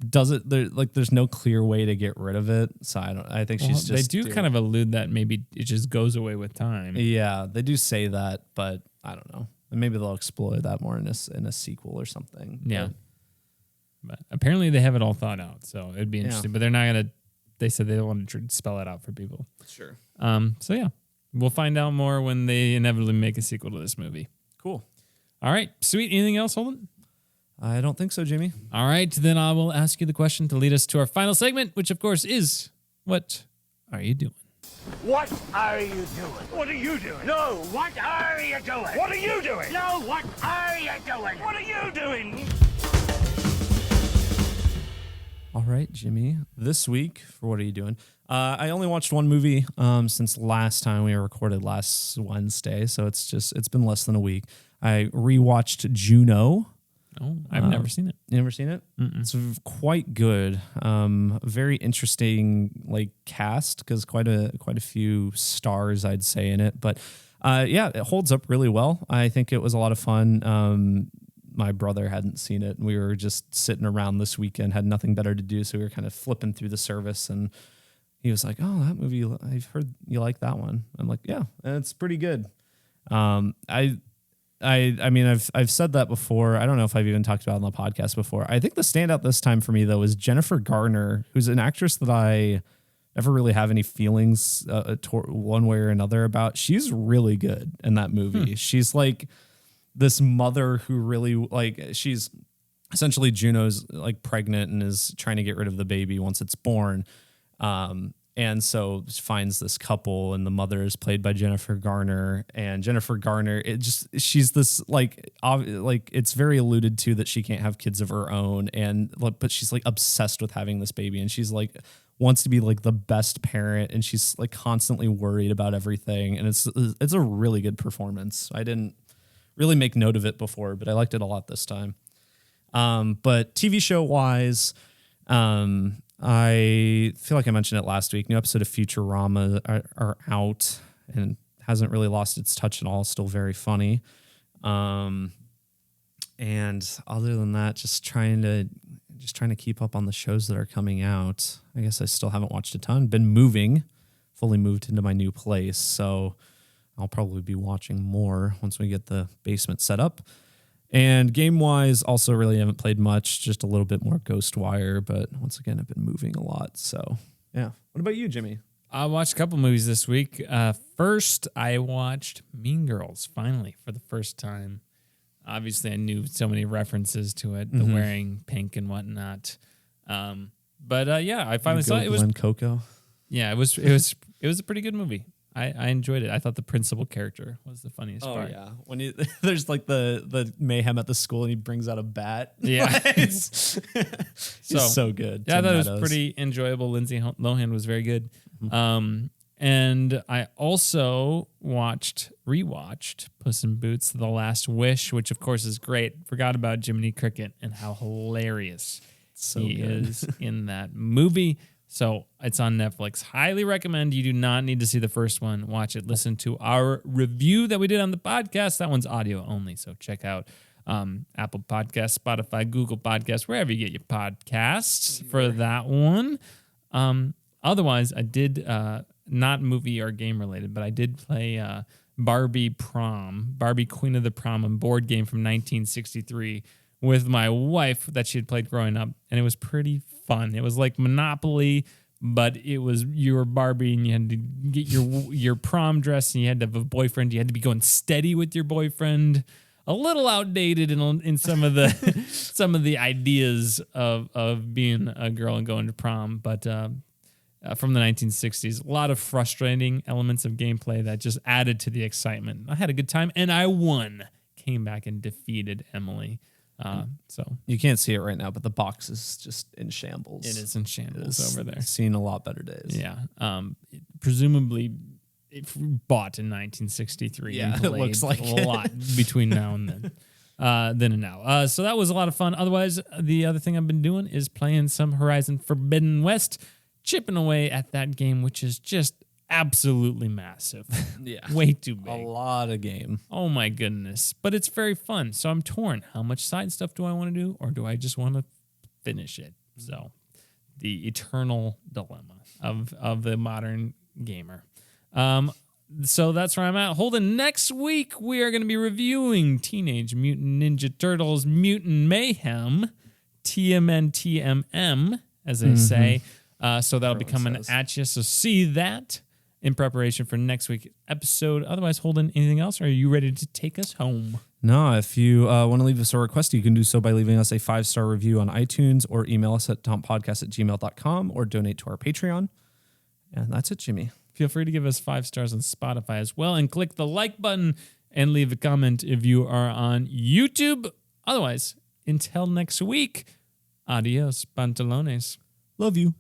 Speaker 2: does it there. Like, there's no clear way to get rid of it. So I think she's just.
Speaker 1: They do kind of allude that maybe it just goes away with time.
Speaker 2: Yeah, they do say that, but I don't know. And maybe they'll explore that more in a sequel or something.
Speaker 1: Yeah. But apparently they have it all thought out, so it'd be interesting. But they're not gonna. They said they don't want to spell it out for people.
Speaker 2: Sure.
Speaker 1: So yeah, we'll find out more when they inevitably make a sequel to this movie.
Speaker 2: Cool.
Speaker 1: All right, sweet. Anything else, Holden?
Speaker 2: I don't think so, Jimmy.
Speaker 1: All right, then I will ask you the question to lead us to our final segment, which of course is, what are you doing?
Speaker 4: What are you doing? What are you doing? No, what are you doing? What are you doing? No, what are you doing? What are you doing?
Speaker 2: All right, Jimmy. This week, for what are you doing? I only watched one movie since last time we recorded last Wednesday, so it's been less than a week. I rewatched Juno.
Speaker 1: Oh, I've never seen it.
Speaker 2: You never seen it? Mm-mm. It's quite good. Very interesting, like, cast, because quite a few stars, I'd say, in it. But yeah, it holds up really well. I think it was a lot of fun. My brother hadn't seen it, and we were just sitting around this weekend, had nothing better to do, so we were kind of flipping through the service, and he was like, "Oh, that movie, I've heard you like that one." I'm like, "Yeah, and it's pretty good." I mean, I've said that before. I don't know if I've even talked about it on the podcast before. I think the standout this time for me, though, is Jennifer Garner, who's an actress that I never really have any feelings one way or another about. She's really good in that movie. She's like this mother who really, like, she's essentially Juno's like pregnant and is trying to get rid of the baby once it's born. And so finds this couple, and the mother is played by Jennifer Garner. And Jennifer Garner, she's this like it's very alluded to that she can't have kids of her own, but she's like obsessed with having this baby, and she's like wants to be like the best parent, and she's like constantly worried about everything. And it's a really good performance. I didn't really make note of it before, but I liked it a lot this time. But TV show wise, I feel like I mentioned it last week. New episode of Futurama are out, and hasn't really lost its touch at all. Still very funny. And other than that, just trying to keep up on the shows that are coming out. I guess I still haven't watched a ton. Been fully moved into my new place, so I'll probably be watching more once we get the basement set up. And game-wise, also really haven't played much, just a little bit more Ghostwire, but once again, I've been moving a lot. So, yeah. What about you, Jimmy?
Speaker 1: I watched a couple movies this week. First, I watched Mean Girls, finally, for the first time. Obviously, I knew so many references to it, the wearing pink and whatnot. But yeah, I finally saw it. It was
Speaker 2: Coco.
Speaker 1: Yeah, it was a pretty good movie. I enjoyed it. I thought the principal character was the funniest part.
Speaker 2: Oh, yeah. When there's like the mayhem at the school and he brings out a bat.
Speaker 1: Yeah.
Speaker 2: He's so good.
Speaker 1: Yeah, I thought it was pretty enjoyable. Lindsay Lohan was very good. And I also rewatched Puss in Boots: The Last Wish, which of course is great. Forgot about Jiminy Cricket and how hilarious he is in that movie. So it's on Netflix. Highly recommend. You do not need to see the first one. Watch it. Listen to our review that we did on the podcast. That one's audio only. So check out Apple Podcasts, Spotify, Google Podcasts, wherever you get your podcasts for that one. Otherwise, I did, not movie or game related, but I did play Barbie Queen of the Prom, a board game from 1963 with my wife that she had played growing up. And it was pretty fun. It was like Monopoly, but it was you were Barbie and you had to get your prom dress and you had to have a boyfriend. You had to be going steady with your boyfriend. A little outdated in some of the some of the ideas of being a girl and going to prom, but from the 1960s. A lot of frustrating elements of gameplay that just added to the excitement. I had a good time, and I won. Came back and defeated Emily. So
Speaker 2: You can't see it right now, but the box is just in shambles.
Speaker 1: it is in shambles over there.
Speaker 2: Seen a lot better days.
Speaker 1: Yeah. Presumably it bought in 1963.
Speaker 2: Yeah,
Speaker 1: and
Speaker 2: it looks
Speaker 1: played
Speaker 2: like
Speaker 1: a lot between now and then. Then and now. So that was a lot of fun. Otherwise, the other thing I've been doing is playing some Horizon Forbidden West, chipping away at that game, which is just absolutely massive.
Speaker 2: Yeah.
Speaker 1: Way too big.
Speaker 2: A lot of game.
Speaker 1: Oh my goodness. But it's very fun. So I'm torn. How much side stuff do I want to do, or do I just want to finish it? So the eternal dilemma of the modern gamer. So that's where I'm at. Holden, next week we are going to be reviewing Teenage Mutant Ninja Turtles Mutant Mayhem, TMNT, as they say. So that'll be coming at you. So see that in preparation for next week's episode. Otherwise, Holden, anything else? Or are you ready to take us home?
Speaker 2: No, if you want to leave us a request, you can do so by leaving us a 5-star review on iTunes or email us at TOMPpodcast@gmail.com or donate to our Patreon. And that's it, Jimmy.
Speaker 1: Feel free to give us 5 stars on Spotify as well, and click the like button and leave a comment if you are on YouTube. Otherwise, until next week, adios, pantalones.
Speaker 2: Love you.